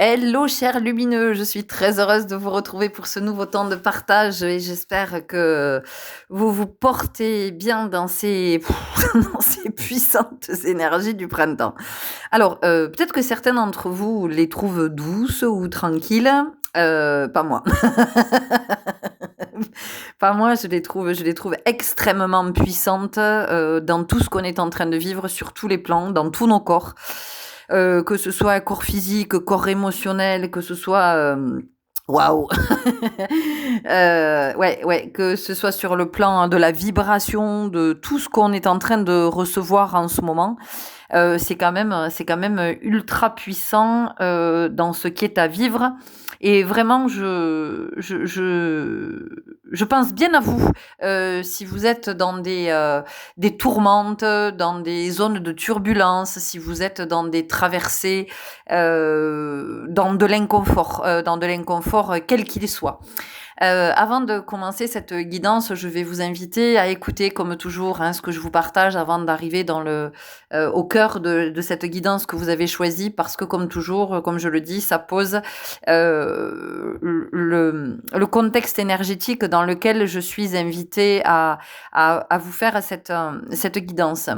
Hello, chers lumineux, je suis très heureuse de vous retrouver pour ce nouveau temps de partage et j'espère que vous vous portez bien dans ces, dans ces puissantes énergies du printemps. Alors, peut-être que certains d'entre vous les trouvent douces ou tranquilles, pas moi. Pas moi, je les trouve extrêmement puissantes dans tout ce qu'on est en train de vivre, sur tous les plans, dans tous nos corps. Que ce soit corps physique, corps émotionnel, que ce soit waouh, ouais, que ce soit sur le plan de la vibration, de tout ce qu'on est en train de recevoir en ce moment, c'est quand même ultra puissant dans ce qui est à vivre. Et vraiment, je pense bien à vous si vous êtes dans des tourmentes, dans des zones de turbulence, si vous êtes dans des traversées, dans de l'inconfort quel qu'il soit. Avant de commencer cette guidance, je vais vous inviter à écouter, comme toujours, ce que je vous partage avant d'arriver au cœur de cette guidance que vous avez choisie, parce que, comme toujours, comme je le dis, ça pose le contexte énergétique dans lequel je suis invitée à vous faire cette guidance.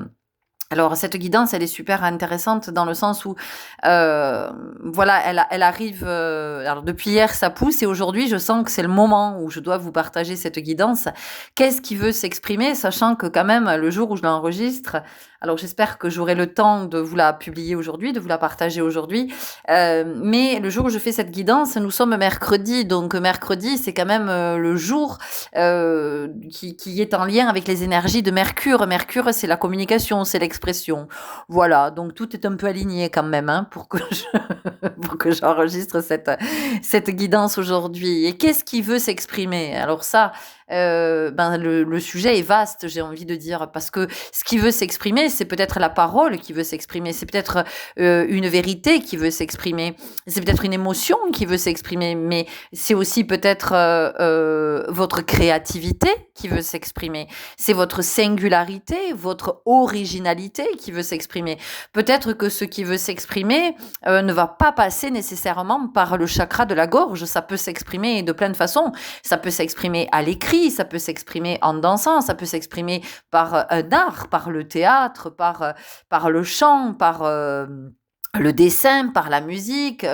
Alors cette guidance, elle est super intéressante dans le sens où, voilà, elle arrive, alors depuis hier ça pousse et aujourd'hui je sens que c'est le moment où je dois vous partager cette guidance. Qu'est-ce qui veut s'exprimer? Sachant que quand même le jour où je l'enregistre, alors j'espère que j'aurai le temps de vous la publier aujourd'hui, de vous la partager aujourd'hui, mais le jour où je fais cette guidance, nous sommes mercredi, donc mercredi c'est quand même le jour qui est en lien avec les énergies de Mercure. Mercure, c'est la communication, c'est l'expression. Voilà, donc tout est un peu aligné quand même pour que j'enregistre cette guidance aujourd'hui. Et qu'est-ce qui veut s'exprimer? Alors ça, le sujet est vaste, j'ai envie de dire, parce que ce qui veut s'exprimer, c'est peut-être la parole qui veut s'exprimer, c'est peut-être une vérité qui veut s'exprimer, c'est peut-être une émotion qui veut s'exprimer, mais c'est aussi peut-être votre créativité qui veut s'exprimer, c'est votre singularité, votre originalité qui veut s'exprimer. Peut-être que ce qui veut s'exprimer ne va pas passer nécessairement par le chakra de la gorge, ça peut s'exprimer de plein de façons, ça peut s'exprimer à l'écrit, ça peut s'exprimer en dansant, ça peut s'exprimer par un art, par le théâtre, par le chant, par le dessin, par la musique.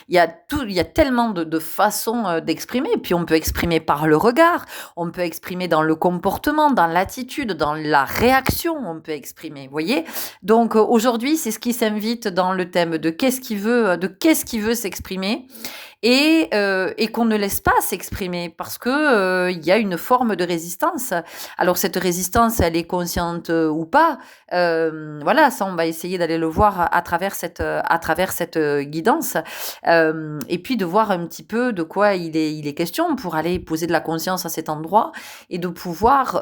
Il y a tellement de façons d'exprimer. Puis on peut exprimer par le regard, on peut exprimer dans le comportement, dans l'attitude, dans la réaction, on peut exprimer. Vous voyez? Donc aujourd'hui, c'est ce qui s'invite dans le thème de qu'est-ce qui veut s'exprimer et qu'on ne laisse pas s'exprimer parce que il y a une forme de résistance. Alors cette résistance, elle est consciente ou pas. Voilà, ça on va essayer d'aller le voir à travers cette guidance et puis de voir un petit peu de quoi il est question pour aller poser de la conscience à cet endroit et de pouvoir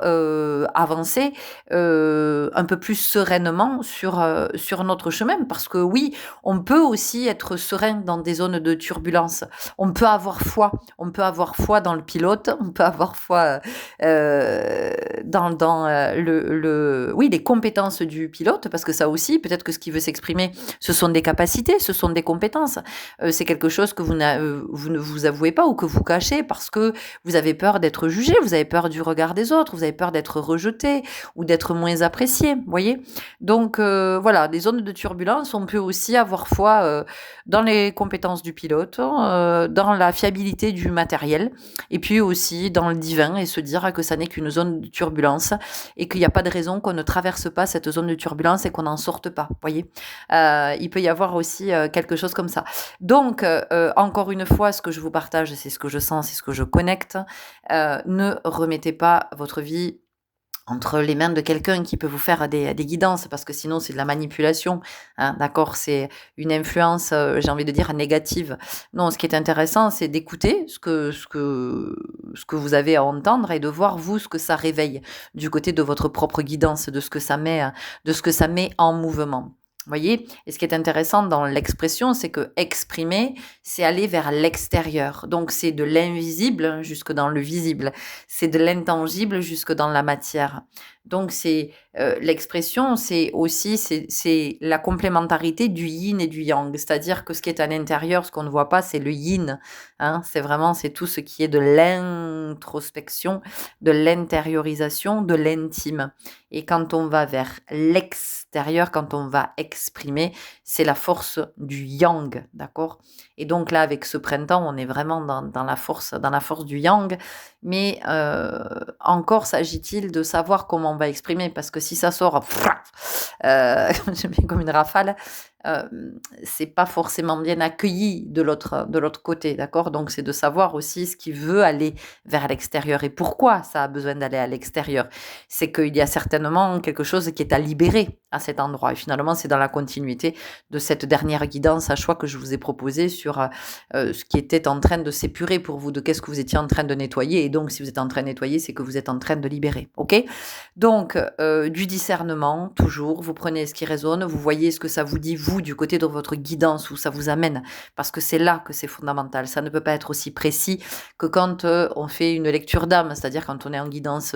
avancer un peu plus sereinement sur notre chemin parce que oui, on peut aussi être serein dans des zones de turbulence. On peut avoir foi dans le pilote, on peut avoir foi dans oui, les compétences du pilote, parce que ça aussi, peut-être que ce qui veut s'exprimer, ce sont des capacités, ce sont des compétences. C'est quelque chose que vous ne vous avouez pas ou que vous cachez parce que vous avez peur d'être jugé, vous avez peur du regard des autres, vous avez peur d'être rejeté ou d'être moins apprécié, voyez. Donc voilà, des zones de turbulence, on peut aussi avoir foi dans les compétences du pilote, dans la fiabilité du matériel, et puis aussi dans le divin, et se dire que ça n'est qu'une zone de turbulence, et qu'il n'y a pas de raison qu'on ne traverse pas cette zone de turbulence et qu'on n'en sorte pas, voyez. Il peut y avoir aussi quelque chose comme ça. Donc, encore une fois, ce que je vous partage, c'est ce que je sens, c'est ce que je connecte. Ne remettez pas votre vie entre les mains de quelqu'un qui peut vous faire des guidances, parce que sinon c'est de la manipulation, hein, d'accord? C'est une influence, j'ai envie de dire, négative. Non, ce qui est intéressant, c'est d'écouter ce que vous avez à entendre et de voir, vous, ce que ça réveille du côté de votre propre guidance, de ce que ça met en mouvement. Voyez? Et ce qui est intéressant dans l'expression, c'est que exprimer, c'est aller vers l'extérieur. Donc c'est de l'invisible jusque dans le visible. C'est de l'intangible jusque dans la matière. Donc c'est l'expression, c'est aussi c'est la complémentarité du yin et du yang. C'est-à-dire que ce qui est à l'intérieur, ce qu'on ne voit pas, c'est le yin, hein. C'est vraiment, c'est tout ce qui est de l'introspection, de l'intériorisation, de l'intime. Et quand on va vers l'extérieur, quand on va exprimer, c'est la force du yang, d'accord? Et donc là, avec ce printemps, on est vraiment dans la force du yang. Mais encore s'agit-il de savoir comment on va exprimer, parce que si ça sort comme une rafale, c'est pas forcément bien accueilli de l'autre côté, d'accord? Donc c'est de savoir aussi ce qui veut aller vers l'extérieur et pourquoi ça a besoin d'aller à l'extérieur. C'est qu'il y a certainement quelque chose qui est à libérer à cet endroit. Et finalement, c'est dans la continuité de cette dernière guidance à choix que je vous ai proposée sur ce qui était en train de s'épurer pour vous, de qu'est-ce que vous étiez en train de nettoyer. Et donc, si vous êtes en train de nettoyer, c'est que vous êtes en train de libérer. OK? Donc, du discernement, toujours. Vous prenez ce qui résonne, vous voyez ce que ça vous dit, vous, du côté de votre guidance, où ça vous amène. Parce que c'est là que c'est fondamental. Ça ne peut pas être aussi précis que quand on fait une lecture d'âme, c'est-à-dire quand on est en guidance.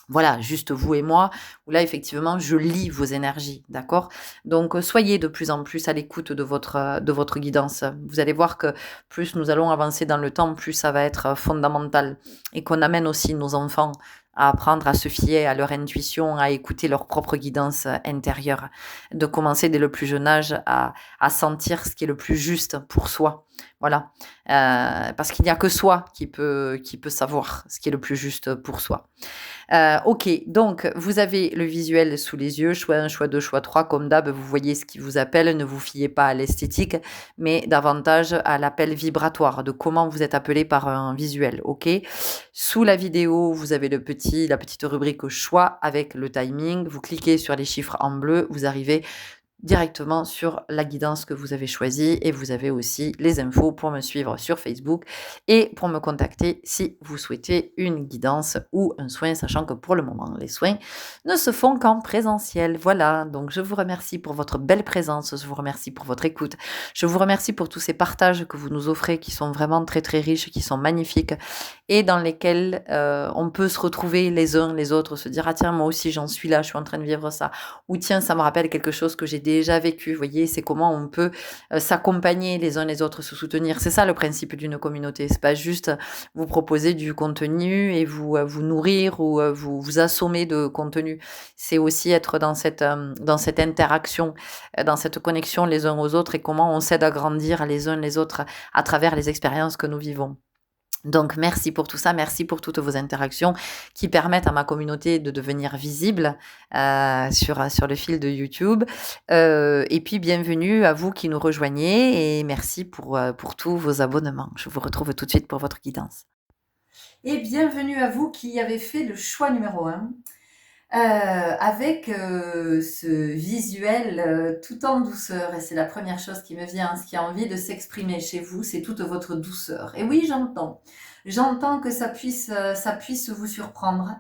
Voilà, juste vous et moi, où là, effectivement, je lis vos énergies, d'accord? Donc, soyez de plus en plus à l'écoute de votre guidance. Vous allez voir que plus nous allons avancer dans le temps, plus ça va être fondamental. Et qu'on amène aussi nos enfants à apprendre à se fier à leur intuition, à écouter leur propre guidance intérieure. De commencer dès le plus jeune âge à sentir ce qui est le plus juste pour soi. Voilà. Parce qu'il n'y a que soi qui peut savoir ce qui est le plus juste pour soi. OK, donc vous avez le visuel sous les yeux, choix 1, choix 2, choix 3. Comme d'hab, vous voyez ce qui vous appelle. Ne vous fiez pas à l'esthétique, mais davantage à l'appel vibratoire, de comment vous êtes appelé par un visuel, OK? Sous la vidéo, vous avez la petite rubrique choix avec le timing. Vous cliquez sur les chiffres en bleu, vous arrivez directement sur la guidance que vous avez choisie et vous avez aussi les infos pour me suivre sur Facebook et pour me contacter si vous souhaitez une guidance ou un soin, sachant que pour le moment, les soins ne se font qu'en présentiel. Voilà, donc je vous remercie pour votre belle présence, je vous remercie pour votre écoute, je vous remercie pour tous ces partages que vous nous offrez qui sont vraiment très très riches, qui sont magnifiques et dans lesquels on peut se retrouver les uns les autres, se dire ah tiens moi aussi j'en suis là, je suis en train de vivre ça, ou tiens ça me rappelle quelque chose que j'ai déjà vécu. Vous voyez, c'est comment on peut s'accompagner les uns les autres, se soutenir. C'est ça le principe d'une communauté. C'est pas juste vous proposer du contenu et vous nourrir ou vous assommer de contenu. C'est aussi être dans cette interaction, dans cette connexion les uns aux autres et comment on s'aide à grandir les uns les autres à travers les expériences que nous vivons. Donc merci pour tout ça, merci pour toutes vos interactions qui permettent à ma communauté de devenir visible sur le fil de YouTube. Et puis bienvenue à vous qui nous rejoignez et merci pour tous vos abonnements. Je vous retrouve tout de suite pour votre guidance. Et bienvenue à vous qui avez fait le choix numéro 1. Avec ce visuel tout en douceur, et c'est la première chose qui me vient, ce qui a envie de s'exprimer chez vous, c'est toute votre douceur. Et oui, j'entends que ça puisse vous surprendre,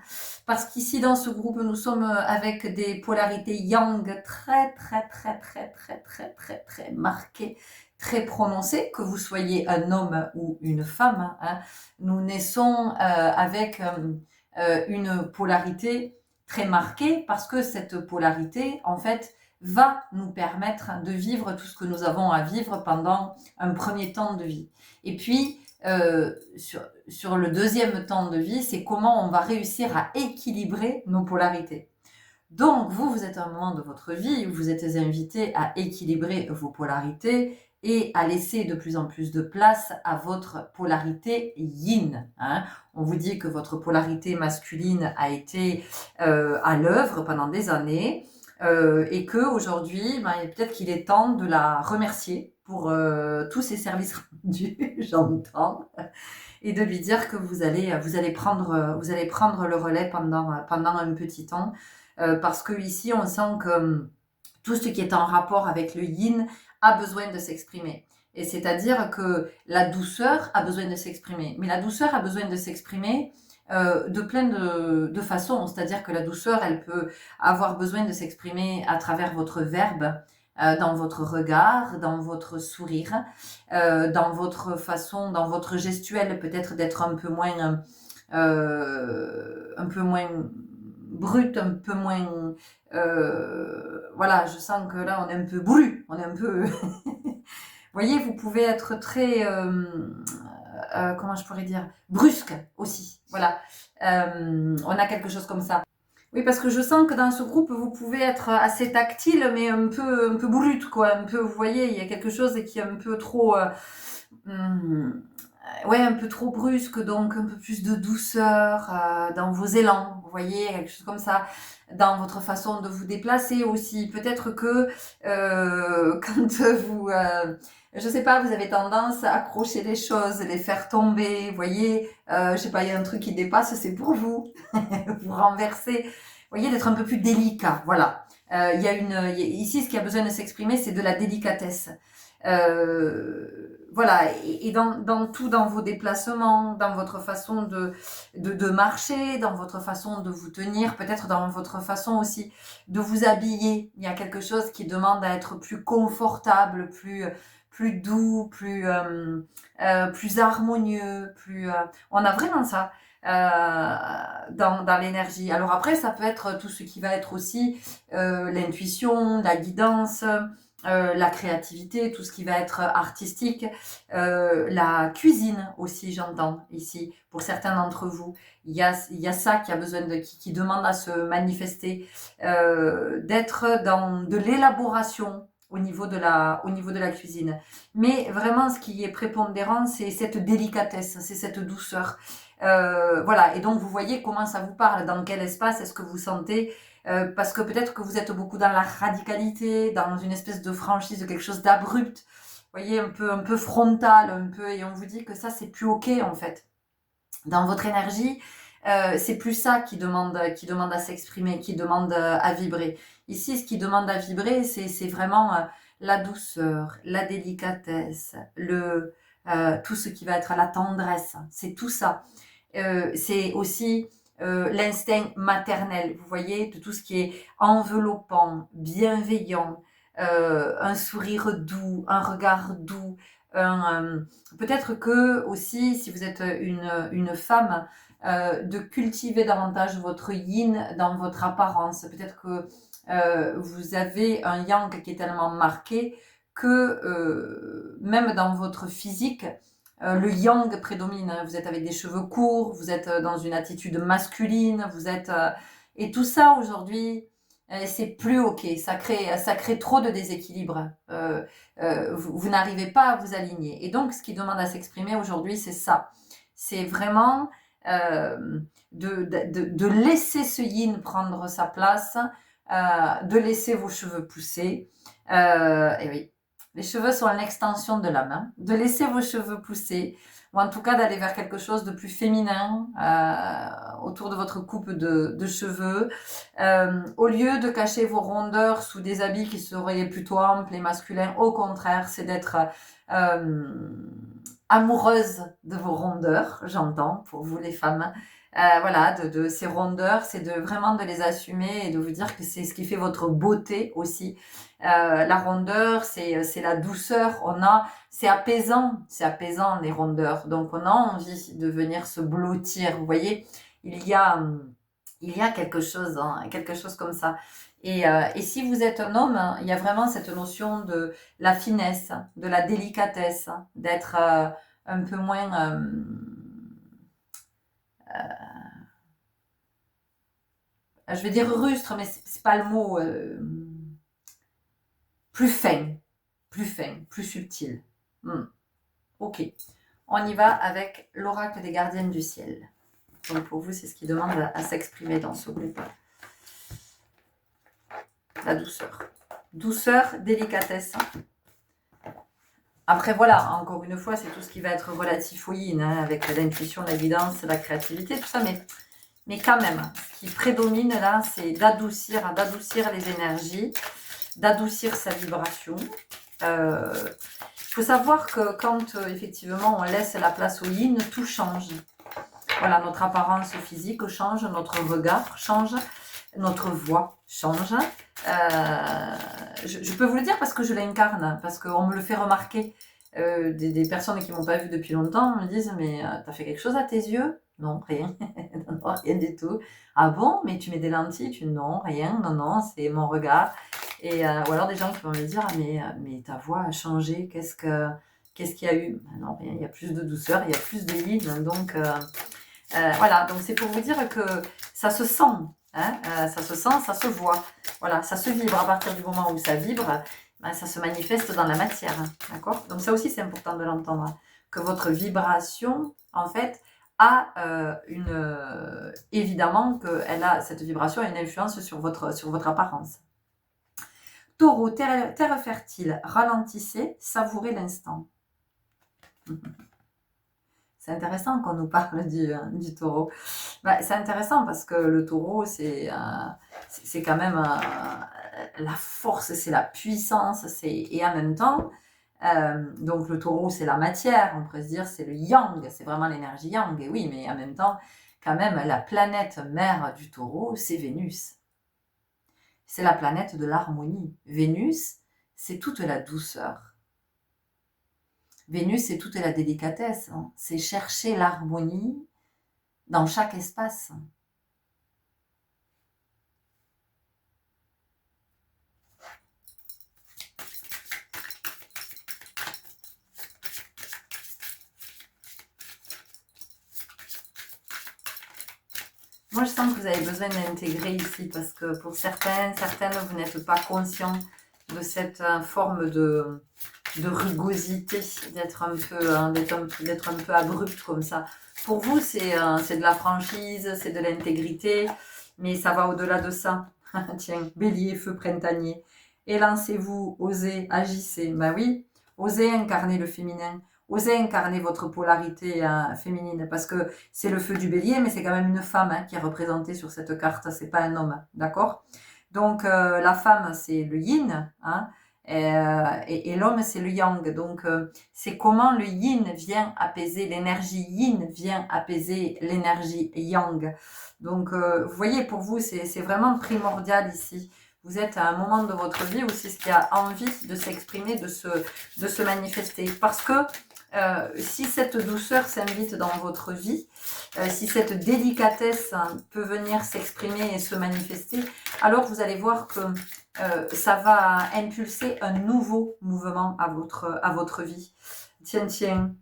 parce qu'ici dans ce groupe, nous sommes avec des polarités yang très très très très très très très très marquées, très prononcées, que vous soyez un homme ou une femme, hein. Nous naissons avec une polarité très marquée parce que cette polarité, en fait, va nous permettre de vivre tout ce que nous avons à vivre pendant un premier temps de vie. Et puis, sur le deuxième temps de vie, c'est comment on va réussir à équilibrer nos polarités. Donc, vous êtes à un moment de votre vie où vous êtes invité à équilibrer vos polarités et à laisser de plus en plus de place à votre polarité yin, hein. On vous dit que votre polarité masculine a été à l'œuvre pendant des années et qu'aujourd'hui, peut-être qu'il est temps de la remercier pour tous ses services rendus, j'entends, et de lui dire que vous allez prendre le relais pendant un petit temps. Parce que ici, on sent que tout ce qui est en rapport avec le yin a besoin de s'exprimer. Et c'est-à-dire que la douceur a besoin de s'exprimer. Mais la douceur a besoin de s'exprimer de plein de façons. C'est-à-dire que la douceur, elle peut avoir besoin de s'exprimer à travers votre verbe, dans votre regard, dans votre sourire, dans votre façon, dans votre gestuelle, peut-être d'être un peu moins brut, un peu moins... voilà, je sens que là, on est un peu brut, on est un peu... Vous voyez, vous pouvez être très... comment je pourrais dire? Brusque aussi, voilà. On a quelque chose comme ça. Oui, parce que je sens que dans ce groupe, vous pouvez être assez tactile, mais un peu brut, quoi. Un peu, vous voyez, il y a quelque chose qui est un peu trop... hum, ouais, un peu trop brusque, donc un peu plus de douceur dans vos élans, vous voyez, quelque chose comme ça, dans votre façon de vous déplacer aussi. Peut-être que quand vous, je sais pas, vous avez tendance à accrocher les choses, les faire tomber, vous voyez, je sais pas, il y a un truc qui dépasse, c'est pour vous, vous renversez, vous voyez, d'être un peu plus délicat, voilà. Ici, ce qui a besoin de s'exprimer, c'est de la délicatesse. Voilà, et dans tout, dans vos déplacements, dans votre façon de marcher, dans votre façon de vous tenir, peut-être dans votre façon aussi de vous habiller. Il y a quelque chose qui demande à être plus confortable, plus doux, plus harmonieux, on a vraiment ça. Dans l'énergie. Alors après, ça peut être tout ce qui va être aussi l'intuition, la guidance, la créativité, tout ce qui va être artistique, la cuisine aussi, j'entends ici, pour certains d'entre vous. Il y a ça qui a besoin qui demande à se manifester, d'être dans de l'élaboration au niveau de la cuisine. Mais vraiment, ce qui est prépondérant, c'est cette délicatesse, c'est cette douceur. Voilà, et donc vous voyez comment ça vous parle, dans quel espace est-ce que vous sentez, parce que peut-être que vous êtes beaucoup dans la radicalité, dans une espèce de franchise, de quelque chose d'abrupt, vous voyez, un peu frontal, un peu, et on vous dit que ça, c'est plus ok en fait. Dans votre énergie, c'est plus ça qui demande à s'exprimer, qui demande à vibrer. Ici, ce qui demande à vibrer, c'est vraiment la douceur, la délicatesse, tout ce qui va être la tendresse, c'est tout ça. C'est aussi l'instinct maternel, vous voyez, de tout ce qui est enveloppant, bienveillant, un sourire doux, un regard doux, peut-être que aussi, si vous êtes une femme, de cultiver davantage votre yin dans votre apparence. Peut-être que vous avez un yang qui est tellement marqué que même dans votre physique, le yang prédomine. Vous êtes avec des cheveux courts, vous êtes dans une attitude masculine, et tout ça aujourd'hui, c'est plus ok. Ça crée trop de déséquilibre. Vous n'arrivez pas à vous aligner. Et donc, ce qui demande à s'exprimer aujourd'hui, c'est ça. C'est vraiment de laisser ce yin prendre sa place, de laisser vos cheveux pousser. Et oui, les cheveux sont l'extension de la main. De laisser vos cheveux pousser, ou en tout cas d'aller vers quelque chose de plus féminin autour de votre coupe de cheveux. Au lieu de cacher vos rondeurs sous des habits qui seraient plutôt amples et masculins, au contraire, c'est d'être amoureuse de vos rondeurs, j'entends, pour vous les femmes. Voilà, de ces rondeurs, c'est vraiment de les assumer et de vous dire que c'est ce qui fait votre beauté aussi. La rondeur, c'est la douceur. C'est apaisant les rondeurs. Donc on a envie de venir se blottir. Vous voyez, il y a quelque chose, hein, quelque chose comme ça. Et si vous êtes un homme, hein, il y a vraiment cette notion de la finesse, de la délicatesse, d'être un peu moins je vais dire rustre, mais c'est pas le mot, plus fin, plus subtil. Ok, on y va avec l'oracle des gardiennes du ciel. Donc pour vous, c'est ce qui demande à s'exprimer dans ce groupe. La douceur. Douceur, délicatesse. Après voilà, encore une fois, c'est tout ce qui va être relatif au yin, hein, avec l'intuition, la guidance, la créativité, tout ça, mais quand même, ce qui prédomine là, c'est d'adoucir les énergies, d'adoucir sa vibration. Il faut savoir que quand effectivement on laisse la place au yin, tout change. Voilà, notre apparence physique change, notre regard change, notre voix change. Je peux vous le dire parce que je l'incarne, parce qu'on me le fait remarquer. des personnes qui m'ont pas vue depuis longtemps me disent: «Mais, tu fait quelque chose à tes yeux?» «Non, rien». «Non, non, rien du tout». «Ah bon? Mais tu mets des lentilles?» «Non, rien, non, non, c'est mon regard». Ou alors des gens qui vont me dire: mais ta voix a changé, qu'est-ce qu'il y a eu?» «Bah non, rien, il y a plus de douceur, il y a plus de yin». Donc voilà, donc c'est pour vous dire que ça se sent, hein, ça se sent, ça se voit. Voilà, ça se vibre. À partir du moment où ça vibre, ben, ça se manifeste dans la matière, hein, d'accord? Donc ça aussi, c'est important de l'entendre, hein, que votre vibration, en fait, a évidemment que cette vibration a une influence sur votre apparence. Taureau, terre fertile, ralentissez, savourez l'instant. C'est intéressant qu'on nous parle du taureau. Bah, c'est intéressant parce que le taureau, c'est quand même la force, c'est la puissance, et en même temps, donc le taureau, c'est la matière, on pourrait se dire, c'est le yang, c'est vraiment l'énergie yang, et oui, mais en même temps, quand même, la planète mère du taureau, c'est Vénus. C'est la planète de l'harmonie. Vénus, c'est toute la douceur. Vénus, c'est toute la délicatesse, hein. C'est chercher l'harmonie dans chaque espace. Moi, je sens que vous avez besoin d'intégrer ici parce que pour certaines, vous n'êtes pas conscient de cette forme de rugosité, d'être un peu, hein, d'être un peu abrupt comme ça. Pour vous, c'est de la franchise, c'est de l'intégrité, mais ça va au-delà de ça. Tiens, bélier, feu printanier. Élancez-vous, osez, agissez. Ben oui, osez incarner le féminin. Osez incarner votre polarité féminine, parce que c'est le feu du bélier, mais c'est quand même une femme, hein, qui est représentée sur cette carte, c'est pas un homme, d'accord? Donc la femme, c'est le yin, hein, et l'homme, c'est le yang. Donc c'est comment le yin vient apaiser, l'énergie yin vient apaiser l'énergie yang. Donc vous voyez, pour vous, c'est vraiment primordial ici. Vous êtes à un moment de votre vie où c'est ce qui a envie de s'exprimer, de se manifester. Parce que si cette douceur s'invite dans votre vie, si cette délicatesse, hein, peut venir s'exprimer et se manifester, alors vous allez voir que ça va impulser un nouveau mouvement à votre vie. Tiens, tiens.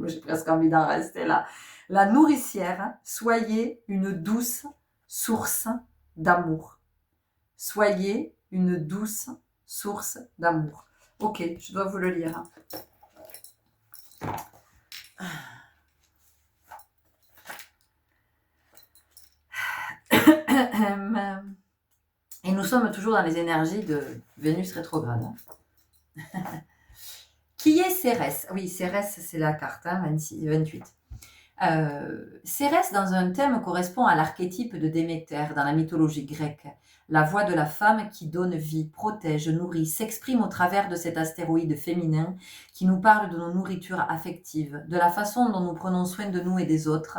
J'ai presque envie d'en rester là. La nourricière, soyez une douce source d'amour. Soyez une douce source d'amour. Ok, je dois vous le lire. Et nous sommes toujours dans les énergies de Vénus rétrograde. Qui est Cérès? Oui, Cérès, c'est la carte, hein, 28. Cérès, dans un thème, correspond à l'archétype de Déméter dans la mythologie grecque. La voix de la femme qui donne vie, protège, nourrit, s'exprime au travers de cet astéroïde féminin qui nous parle de nos nourritures affectives, de la façon dont nous prenons soin de nous et des autres.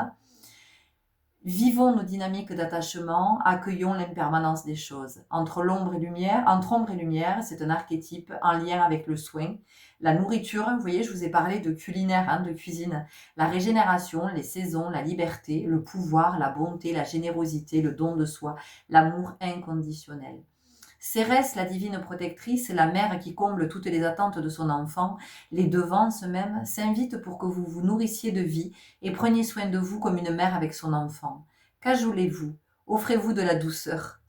Vivons nos dynamiques d'attachement, accueillons l'impermanence des choses. Entre ombre et lumière, c'est un archétype en lien avec le soin. La nourriture, vous voyez, je vous ai parlé de culinaire, hein, de cuisine. La régénération, les saisons, la liberté, le pouvoir, la bonté, la générosité, le don de soi, l'amour inconditionnel. Cérès, la divine protectrice, la mère qui comble toutes les attentes de son enfant, les devances même, s'invite pour que vous vous nourrissiez de vie et preniez soin de vous comme une mère avec son enfant. Cajolez-vous, offrez-vous de la douceur.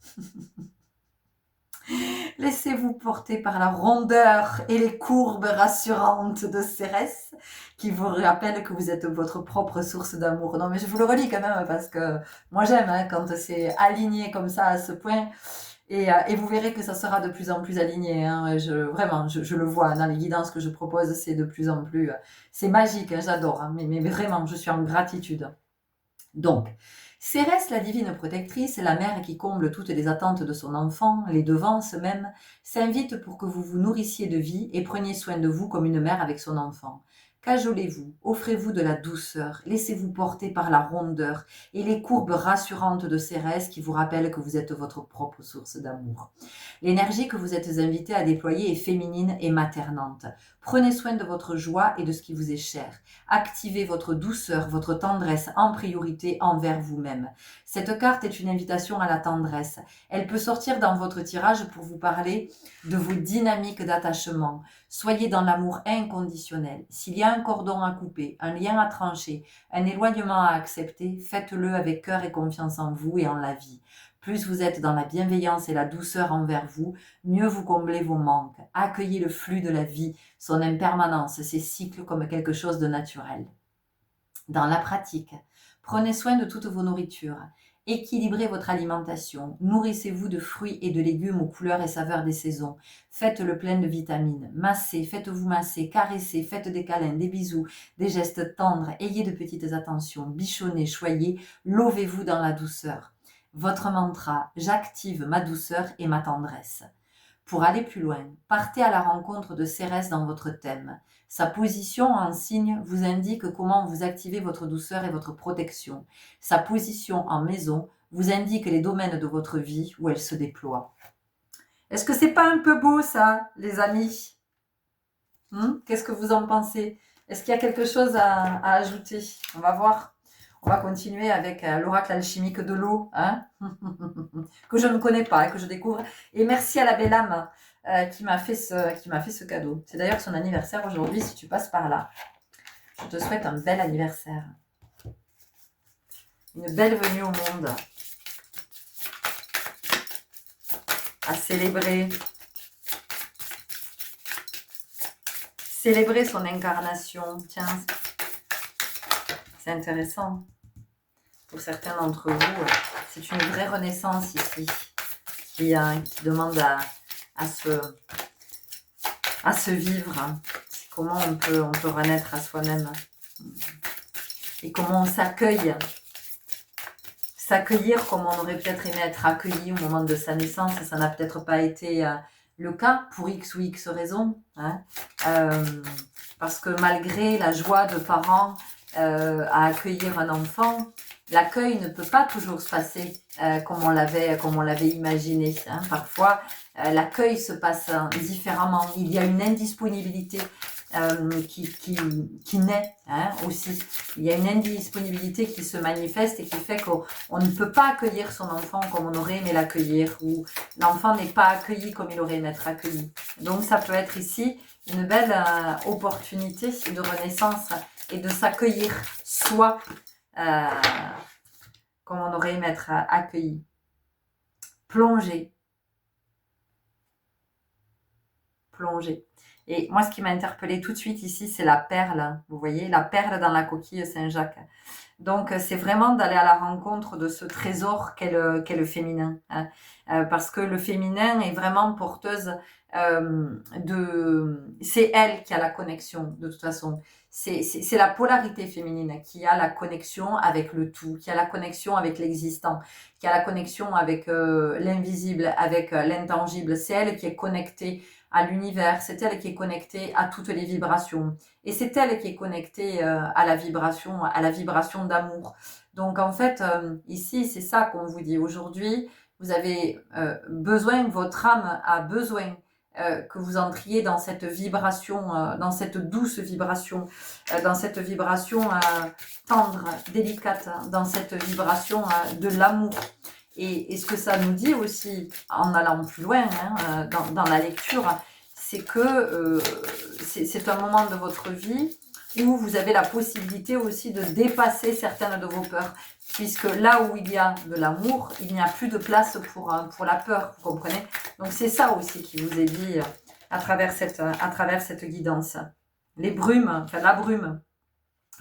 Laissez-vous porter par la rondeur et les courbes rassurantes de Cérès, qui vous rappellent que vous êtes votre propre source d'amour. Non, mais je vous le relis quand même, parce que moi j'aime, hein, quand c'est aligné comme ça à ce point. Et vous verrez que ça sera de plus en plus aligné, hein. Vraiment, je le vois dans les guidances que je propose, c'est de plus en plus... c'est magique, hein, j'adore, hein, mais vraiment, je suis en gratitude. Donc, Cérès, la divine protectrice, la mère qui comble toutes les attentes de son enfant, les devance même, s'invite pour que vous vous nourrissiez de vie et preniez soin de vous comme une mère avec son enfant. Cajolez-vous, offrez-vous de la douceur, laissez-vous porter par la rondeur et les courbes rassurantes de Cérès qui vous rappellent que vous êtes votre propre source d'amour. L'énergie que vous êtes invité à déployer est féminine et maternante. Prenez soin de votre joie et de ce qui vous est cher. Activez votre douceur, votre tendresse en priorité envers vous-même. Cette carte est une invitation à la tendresse. Elle peut sortir dans votre tirage pour vous parler de vos dynamiques d'attachement. Soyez dans l'amour inconditionnel. S'il y a un cordon à couper, un lien à trancher, un éloignement à accepter, faites-le avec cœur et confiance en vous et en la vie. Plus vous êtes dans la bienveillance et la douceur envers vous, mieux vous comblez vos manques. Accueillez le flux de la vie, son impermanence, ses cycles comme quelque chose de naturel. Dans la pratique, prenez soin de toutes vos nourritures. Équilibrez votre alimentation. Nourrissez-vous de fruits et de légumes aux couleurs et saveurs des saisons. Faites-le plein de vitamines. Massez, faites-vous masser, caressez, faites des câlins, des bisous, des gestes tendres. Ayez de petites attentions. Bichonnez, choyez, lovez-vous dans la douceur. Votre mantra, j'active ma douceur et ma tendresse. Pour aller plus loin, partez à la rencontre de Cérès dans votre thème. Sa position en signe vous indique comment vous activez votre douceur et votre protection. Sa position en maison vous indique les domaines de votre vie où elle se déploie. Est-ce que c'est pas un peu beau ça, les amis? Qu'est-ce que vous en pensez? Est-ce qu'il y a quelque chose à ajouter? On va voir. On va continuer avec l'oracle alchimique de l'eau, hein que je ne connais pas et que je découvre. Et merci à la belle âme qui m'a fait ce cadeau. C'est d'ailleurs son anniversaire aujourd'hui, si tu passes par là. Je te souhaite un bel anniversaire. Une belle venue au monde. À célébrer. Célébrer son incarnation. Tiens, c'est intéressant. Pour certains d'entre vous, c'est une vraie renaissance ici qui demande à se vivre. C'est comment on peut renaître à soi-même et comment on s'accueille. S'accueillir comme on aurait peut-être aimé être accueilli au moment de sa naissance. Ça n'a peut-être pas été le cas pour X ou X raisons. Hein. Parce que malgré la joie de parents à accueillir un enfant, l'accueil ne peut pas toujours se passer comme on l'avait imaginé. Hein. Parfois, l'accueil se passe différemment. Il y a une indisponibilité qui naît aussi. Il y a une indisponibilité qui se manifeste et qui fait qu'on ne peut pas accueillir son enfant comme on aurait aimé l'accueillir, ou l'enfant n'est pas accueilli comme il aurait aimé être accueilli. Donc ça peut être ici une belle opportunité de renaissance et de s'accueillir soi comme on aurait aimé être accueilli. Plonger. Et moi, ce qui m'a interpellée tout de suite ici, c'est la perle. Vous voyez, la perle dans la coquille Saint-Jacques. Donc, c'est vraiment d'aller à la rencontre de ce trésor qu'est le féminin. Hein. Parce que le féminin est vraiment porteuse c'est elle qui a la connexion, de toute façon. C'est la polarité féminine qui a la connexion avec le tout, qui a la connexion avec l'existant, qui a la connexion avec l'invisible, avec l'intangible. C'est elle qui est connectée à l'univers, c'est elle qui est connectée à toutes les vibrations. Et c'est elle qui est connectée à la vibration d'amour. Donc en fait, ici, c'est ça qu'on vous dit. Aujourd'hui, vous avez besoin, votre âme a besoin que vous entriez dans cette vibration, dans cette douce vibration, dans cette vibration tendre, délicate, dans cette vibration de l'amour. Et ce que ça nous dit aussi, en allant plus loin dans la lecture, c'est que c'est un moment de votre vie où vous avez la possibilité aussi de dépasser certaines de vos peurs. Puisque là où il y a de l'amour, il n'y a plus de place pour la peur, vous comprenez? Donc c'est ça aussi qui vous est dit à travers cette guidance. Les brumes, enfin la brume.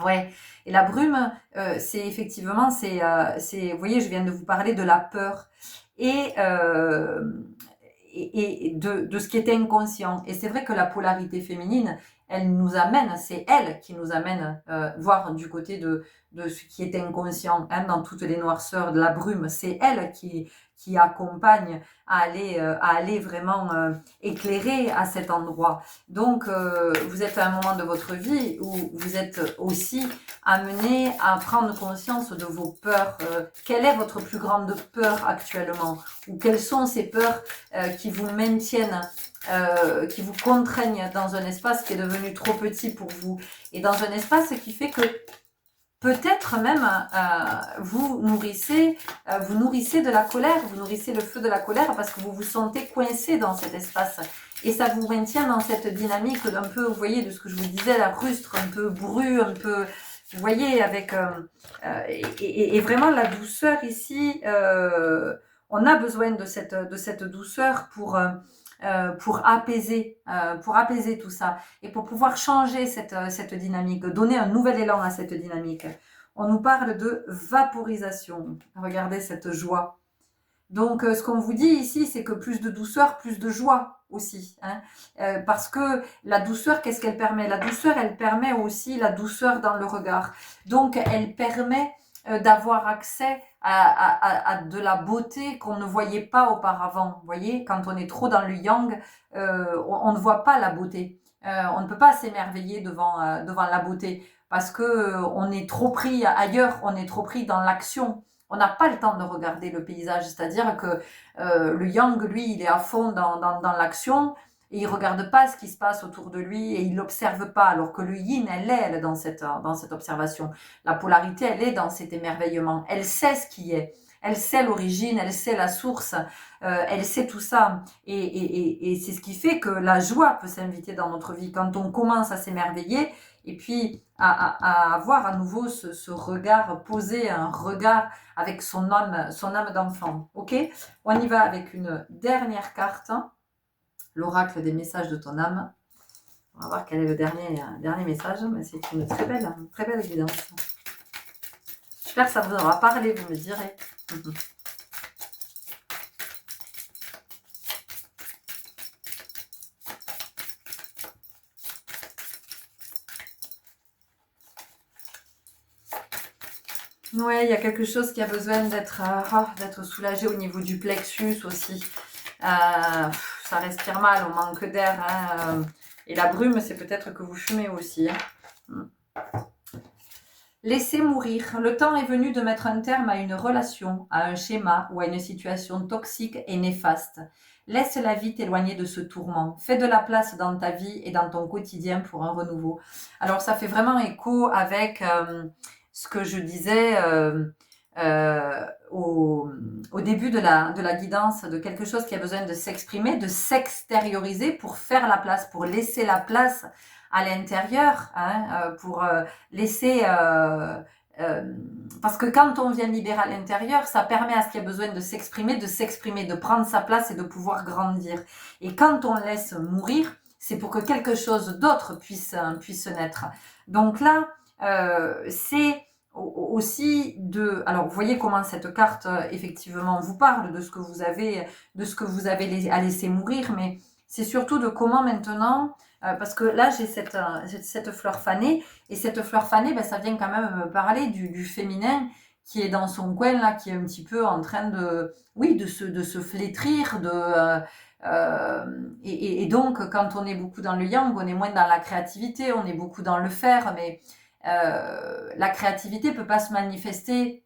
Ouais, et la brume, c'est effectivement, vous voyez, je viens de vous parler de la peur et de ce qui était inconscient. Et c'est vrai que la polarité féminine, elle nous amène, c'est elle qui nous amène voir du côté de ce qui est inconscient, hein, dans toutes les noirceurs de la brume. C'est elle qui accompagne à aller vraiment éclairer à cet endroit. Donc, vous êtes à un moment de votre vie où vous êtes aussi amené à prendre conscience de vos peurs. Quelle est votre plus grande peur actuellement? Ou quelles sont ces peurs qui vous maintiennent, qui vous contraignent dans un espace qui est devenu trop petit pour vous et dans un espace qui fait que peut-être même vous nourrissez de la colère, vous nourrissez le feu de la colère parce que vous vous sentez coincé dans cet espace. Et ça vous maintient dans cette dynamique d'un peu, vous voyez, de ce que je vous disais, la rustre, un peu bru, un peu, vous voyez, avec... et vraiment la douceur ici, on a besoin de cette douceur pour apaiser tout ça et pour pouvoir changer cette dynamique, donner un nouvel élan à cette dynamique. On nous parle de vaporisation. Regardez cette joie. Donc, ce qu'on vous dit ici, c'est que plus de douceur, plus de joie aussi. Hein, parce que la douceur, qu'est-ce qu'elle permet? La douceur, elle permet aussi la douceur dans le regard. Donc, elle permet d'avoir accès à de la beauté qu'on ne voyait pas auparavant. Vous voyez, quand on est trop dans le yang, on ne voit pas la beauté. On ne peut pas s'émerveiller devant la beauté parce que on est trop pris ailleurs, on est trop pris dans l'action. On n'a pas le temps de regarder le paysage, c'est-à-dire que le yang, lui, il est à fond dans l'action et il regarde pas ce qui se passe autour de lui et il l'observe pas, alors que le yin, elle est dans cette observation. La polarité, elle est dans cet émerveillement. Elle sait ce qui est. Elle sait l'origine, elle sait la source, elle sait tout ça. Et c'est ce qui fait que la joie peut s'inviter dans notre vie quand on commence à s'émerveiller et puis à avoir à nouveau ce regard, poser un regard avec son âme d'enfant. Ok? On y va avec une dernière carte, l'oracle des messages de ton âme. On va voir quel est le dernier message, mais c'est une très belle guidance. J'espère que ça vous aura parlé, vous me direz. Ouais, il y a quelque chose qui a besoin d'être soulagé au niveau du plexus aussi. Ça respire mal, on manque d'air. Hein, et la brume, c'est peut-être que vous fumez aussi. Hein. Laissez mourir. Le temps est venu de mettre un terme à une relation, à un schéma ou à une situation toxique et néfaste. Laisse la vie t'éloigner de ce tourment. Fais de la place dans ta vie et dans ton quotidien pour un renouveau. Alors, ça fait vraiment écho avec ce que je disais au début de la guidance, de quelque chose qui a besoin de s'exprimer, de s'extérioriser pour faire la place, pour laisser la place à l'intérieur, hein, pour laisser... parce que quand on vient libérer à l'intérieur, ça permet à ce qui a besoin de s'exprimer, de prendre sa place et de pouvoir grandir. Et quand on laisse mourir, c'est pour que quelque chose d'autre puisse naître. Donc là, c'est aussi de... Alors, vous voyez comment cette carte, effectivement, vous parle de ce que vous avez à laisser mourir, mais c'est surtout de comment maintenant... parce que là, j'ai cette fleur fanée, et cette fleur fanée, ben, ça vient quand même me parler du féminin qui est dans son coin, là, qui est un petit peu en train de se flétrir, et donc, quand on est beaucoup dans le yang, on est moins dans la créativité, on est beaucoup dans le faire, mais la créativité peut pas se manifester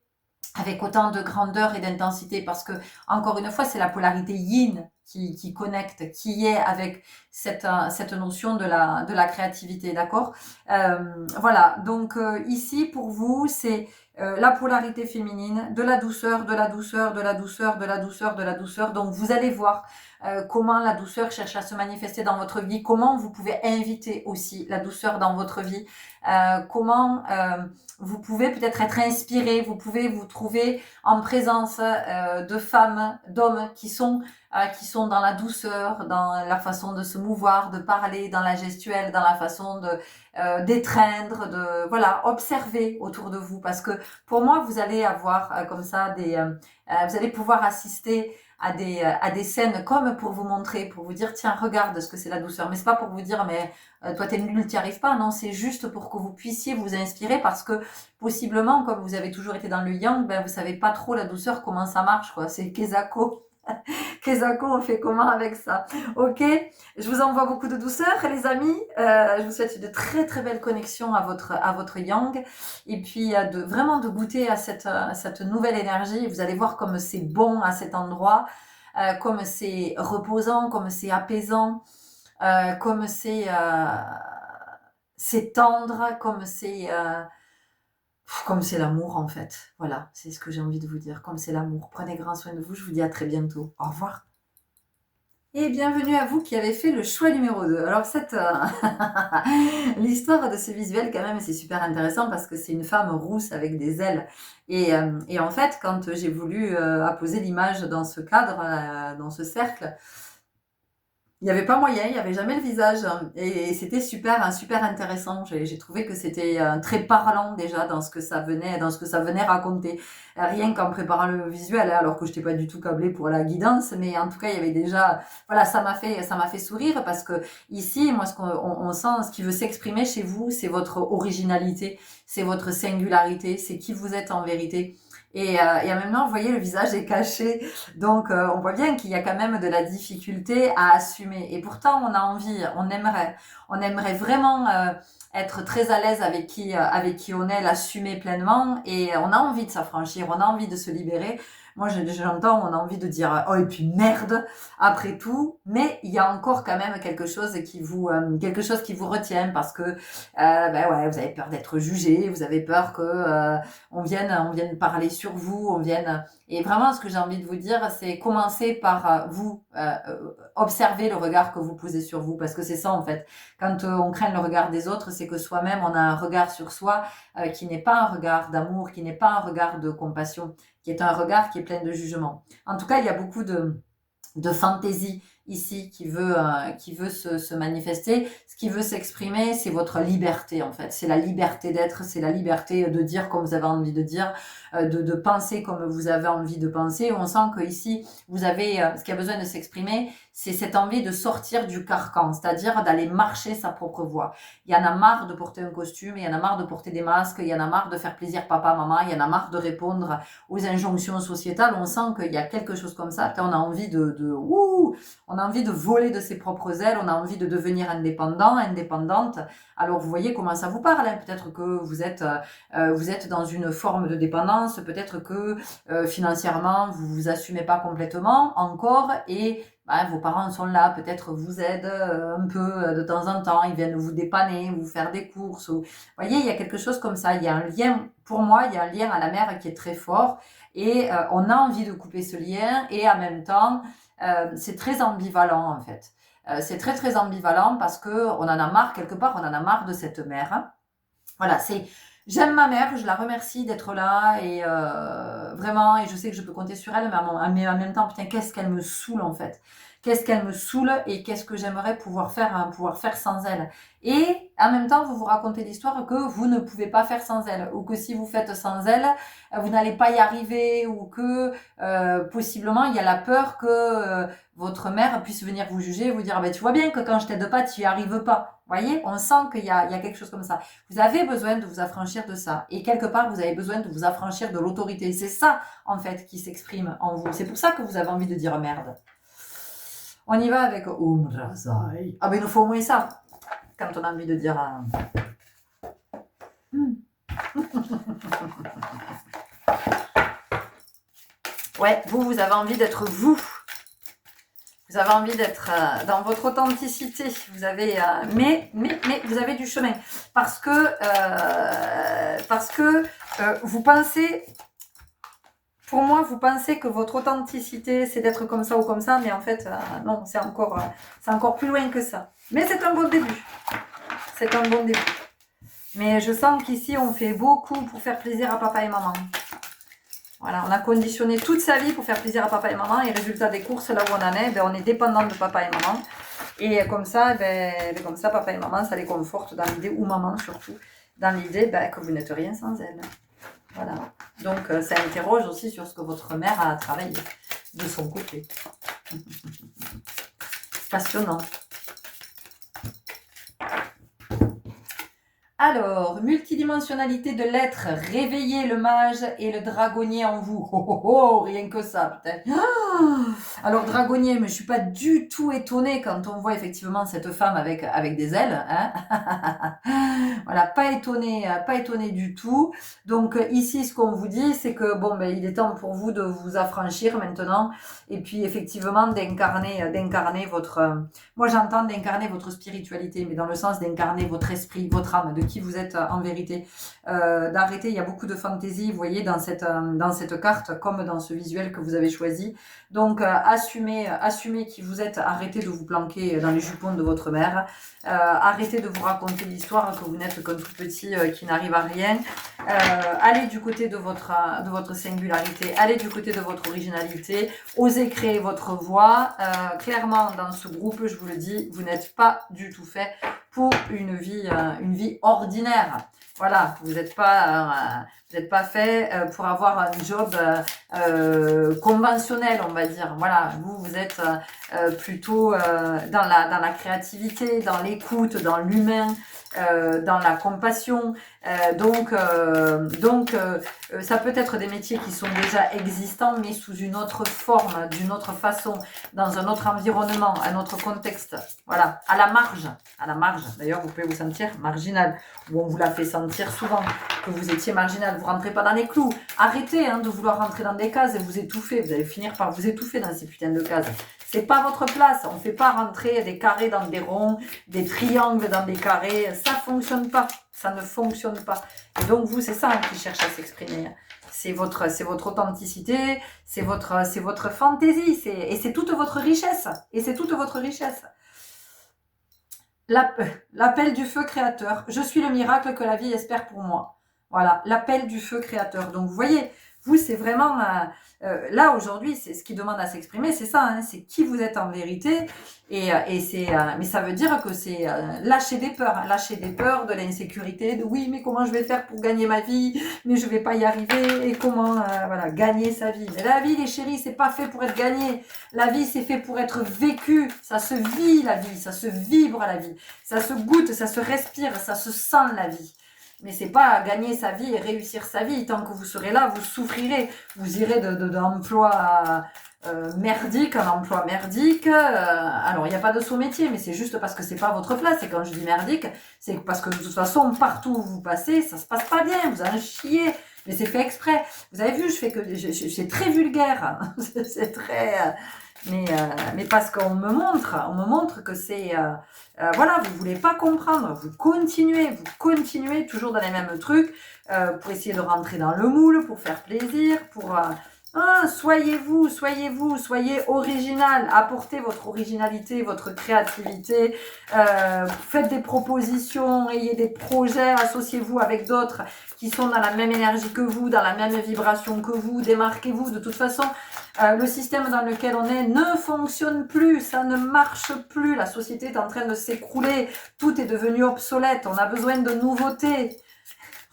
avec autant de grandeur et d'intensité parce que, encore une fois, c'est la polarité yin qui connecte, qui est avec cette notion de la créativité, d'accord? Voilà, donc ici, pour vous, c'est la polarité féminine, de la douceur, de la douceur, de la douceur, de la douceur, de la douceur. Donc, vous allez voir comment la douceur cherche à se manifester dans votre vie, comment vous pouvez inviter aussi la douceur dans votre vie, comment vous pouvez peut-être être inspiré, vous pouvez vous trouver en présence de femmes, d'hommes qui sont qui sont dans la douceur, dans la façon de se mouvoir, de parler, dans la gestuelle, dans la façon de d'étreindre, de voilà, observer autour de vous, parce que pour moi, vous allez avoir comme ça vous allez pouvoir assister à des scènes comme pour vous montrer, pour vous dire tiens regarde ce que c'est la douceur, mais c'est pas pour vous dire mais toi t'es nul, t'y arrives pas, non, c'est juste pour que vous puissiez vous inspirer, parce que possiblement comme vous avez toujours été dans le yang, ben vous savez pas trop la douceur comment ça marche quoi, c'est Kezako. Kezako, on fait comment avec ça? Ok, je vous envoie beaucoup de douceur, les amis. Je vous souhaite une très très belle connexion à votre yang, et puis vraiment de goûter à cette nouvelle énergie. Vous allez voir comme c'est bon à cet endroit, comme c'est reposant, comme c'est apaisant, comme c'est tendre, comme c'est l'amour en fait. Voilà, c'est ce que j'ai envie de vous dire, comme c'est l'amour. Prenez grand soin de vous, je vous dis à très bientôt. Au revoir. Et bienvenue à vous qui avez fait le choix numéro 2. Alors l'histoire de ce visuel quand même, c'est super intéressant parce que c'est une femme rousse avec des ailes. Et en fait, quand j'ai voulu apposer l'image dans ce cadre, dans ce cercle, il n'y avait pas moyen, il n'y avait jamais le visage. Et c'était super, super intéressant. J'ai trouvé que c'était très parlant déjà dans ce que ça venait raconter. Rien qu'en préparant le visuel, hein, alors que je n'étais pas du tout câblée pour la guidance, mais en tout cas, il y avait déjà, voilà, ça m'a fait sourire, parce que ici, moi, on sent, ce qui veut s'exprimer chez vous, c'est votre originalité, c'est votre singularité, c'est qui vous êtes en vérité. Et en même temps, vous voyez, le visage est caché. Donc, on voit bien qu'il y a quand même de la difficulté à assumer. Et pourtant, on a envie, on aimerait vraiment être très à l'aise avec qui on est, l'assumer pleinement. Et on a envie de s'affranchir, on a envie de se libérer. Moi, j'entends, on a envie de dire, oh, et puis merde, après tout. Mais il y a encore quand même quelque chose qui vous retient, parce que, ben ouais, vous avez peur d'être jugé, vous avez peur que, on vienne parler sur vous, et vraiment ce que j'ai envie de vous dire, c'est commencer par vous observer le regard que vous posez sur vous, parce que c'est ça en fait. Quand on craint le regard des autres, c'est que soi-même on a un regard sur soi qui n'est pas un regard d'amour, qui n'est pas un regard de compassion, qui est un regard qui est plein de jugement. En tout cas, il y a beaucoup de fantaisie ici qui veut se manifester. Ce qui veut s'exprimer, c'est votre liberté en fait. C'est la liberté d'être, c'est la liberté de dire comme vous avez envie de dire, de penser comme vous avez envie de penser. On sent que ici, vous avez ce qui a besoin de s'exprimer, c'est cette envie de sortir du carcan, c'est-à-dire d'aller marcher sa propre voie. Il y en a marre de porter un costume, il y en a marre de porter des masques, il y en a marre de faire plaisir papa, maman, il y en a marre de répondre aux injonctions sociétales. On sent qu'il y a quelque chose comme ça. On a envie on a envie de voler de ses propres ailes, on a envie de devenir indépendant, indépendante. Alors vous voyez comment ça vous parle, hein. Peut-être que vous êtes dans une forme de dépendance, peut-être que financièrement vous vous assumez pas complètement encore, et vos parents sont là, peut-être vous aident un peu de temps en temps, ils viennent vous dépanner, vous faire des courses. Vous voyez, il y a quelque chose comme ça, il y a un lien, pour moi, il y a un lien à la mère qui est très fort, et on a envie de couper ce lien, et en même temps, c'est très ambivalent en fait. C'est très très ambivalent, parce que on en a marre, quelque part, on en a marre de cette mère. Hein. Voilà, j'aime ma mère, je la remercie d'être là, et vraiment, et je sais que je peux compter sur elle, mais en même temps, putain, qu'est-ce qu'elle me saoule en fait. Qu'est-ce qu'elle me saoule, et qu'est-ce que j'aimerais pouvoir faire sans elle. Et en même temps, vous vous racontez l'histoire que vous ne pouvez pas faire sans elle, ou que si vous faites sans elle, vous n'allez pas y arriver, ou que possiblement il y a la peur que votre mère puisse venir vous juger et vous dire, tu vois bien que quand je t'aide pas, tu y arrives pas. Vous voyez, on sent qu'il y a quelque chose comme ça. Vous avez besoin de vous affranchir de ça. Et quelque part, vous avez besoin de vous affranchir de l'autorité. C'est ça, en fait, qui s'exprime en vous. C'est pour ça que vous avez envie de dire merde. On y va avec Om Razai. Ah ben, il nous faut au moins ça. Quand on a envie de dire... Ouais, vous avez envie d'être vous. Vous avez envie d'être dans votre authenticité. Vous avez, mais vous avez du chemin, parce que vous pensez, pour moi, vous pensez que votre authenticité, c'est d'être comme ça ou comme ça, mais en fait, non, c'est encore plus loin que ça. Mais c'est un bon début. C'est un bon début. Mais je sens qu'ici, on fait beaucoup pour faire plaisir à papa et maman. Voilà, on a conditionné toute sa vie pour faire plaisir à papa et maman. Et résultat des courses, là où on en est, ben, on est dépendant de papa et maman. Et comme ça, comme ça, papa et maman, ça les conforte dans l'idée, ou maman surtout, dans l'idée que vous n'êtes rien sans elles. Voilà. Donc, ça interroge aussi sur ce que votre mère a travaillé de son côté. Passionnant. Alors, multidimensionnalité de l'être, réveillez le mage et le dragonnier en vous. Oh, oh, oh, rien que ça, peut-être. Alors, dragonnier, mais je suis pas du tout étonnée quand on voit effectivement cette femme avec des ailes. Hein. Voilà, pas étonnée du tout. Donc, ici, ce qu'on vous dit, c'est que, bon, il est temps pour vous de vous affranchir maintenant. Et puis, effectivement, d'incarner votre... moi, j'entends d'incarner votre spiritualité, mais dans le sens d'incarner votre esprit, votre âme, de qui vous êtes en vérité. D'arrêter, il y a beaucoup de fantaisie, vous voyez, dans cette carte, comme dans ce visuel que vous avez choisi. Donc, assumez qui vous êtes, arrêtez de vous planquer dans les jupons de votre mère, arrêtez de vous raconter l'histoire que vous n'êtes qu'un tout petit qui n'arrive à rien. Allez du côté de votre singularité, allez du côté de votre originalité, osez créer votre voix. Clairement, dans ce groupe, je vous le dis, vous n'êtes pas du tout fait pour une vie ordinaire. Voilà, vous n'êtes pas fait pour avoir un job conventionnel, on va dire. Voilà, vous êtes plutôt dans la créativité, dans l'écoute, dans l'humain, dans la compassion. Donc ça peut être des métiers qui sont déjà existants, mais sous une autre forme, d'une autre façon, dans un autre environnement, un autre contexte. Voilà, à la marge. D'ailleurs, vous pouvez vous sentir marginal, ou on vous l'a fait sentir souvent que vous étiez marginal. Vous rentrez pas dans les clous. Arrêtez de vouloir rentrer dans des cases et vous étouffer. Vous allez finir par vous étouffer dans ces putains de cases. C'est pas votre place. On fait pas rentrer des carrés dans des ronds, des triangles dans des carrés. Ça fonctionne pas. Ça ne fonctionne pas. Et donc vous, c'est ça qui cherche à s'exprimer. C'est votre authenticité, c'est votre fantaisie, et c'est toute votre richesse. L'appel du feu créateur. Je suis le miracle que la vie espère pour moi. Voilà, l'appel du feu créateur. Donc vous voyez, vous, c'est vraiment... là, aujourd'hui, c'est ce qui demande à s'exprimer, c'est ça, hein, c'est qui vous êtes en vérité. Mais ça veut dire que c'est lâcher des peurs, de l'insécurité, de oui, mais comment je vais faire pour gagner ma vie, mais je vais pas y arriver, et comment gagner sa vie. Mais la vie, les chéris, c'est pas fait pour être gagné. La vie, c'est fait pour être vécu. Ça se vit, la vie, ça se vibre, la vie. Ça se goûte, ça se respire, ça se sent, la vie. Mais c'est pas gagner sa vie et réussir sa vie. Tant que vous serez là, vous souffrirez. Vous irez d'emploi merdique en emploi merdique. Alors, il n'y a pas de sous-métier, mais c'est juste parce que c'est pas votre place. Et quand je dis merdique, c'est parce que de toute façon, partout où vous passez, ça se passe pas bien. Vous en chiez. Mais c'est fait exprès. Vous avez vu, c'est très vulgaire. C'est très... mais parce qu'on me montre que c'est... voilà, vous voulez pas comprendre, vous continuez toujours dans les mêmes trucs pour essayer de rentrer dans le moule, pour faire plaisir, soyez original, apportez votre originalité, votre créativité, faites des propositions, ayez des projets, associez-vous avec d'autres qui sont dans la même énergie que vous, dans la même vibration que vous, démarquez-vous. De toute façon, le système dans lequel on est ne fonctionne plus, ça ne marche plus, la société est en train de s'écrouler, tout est devenu obsolète, on a besoin de nouveautés.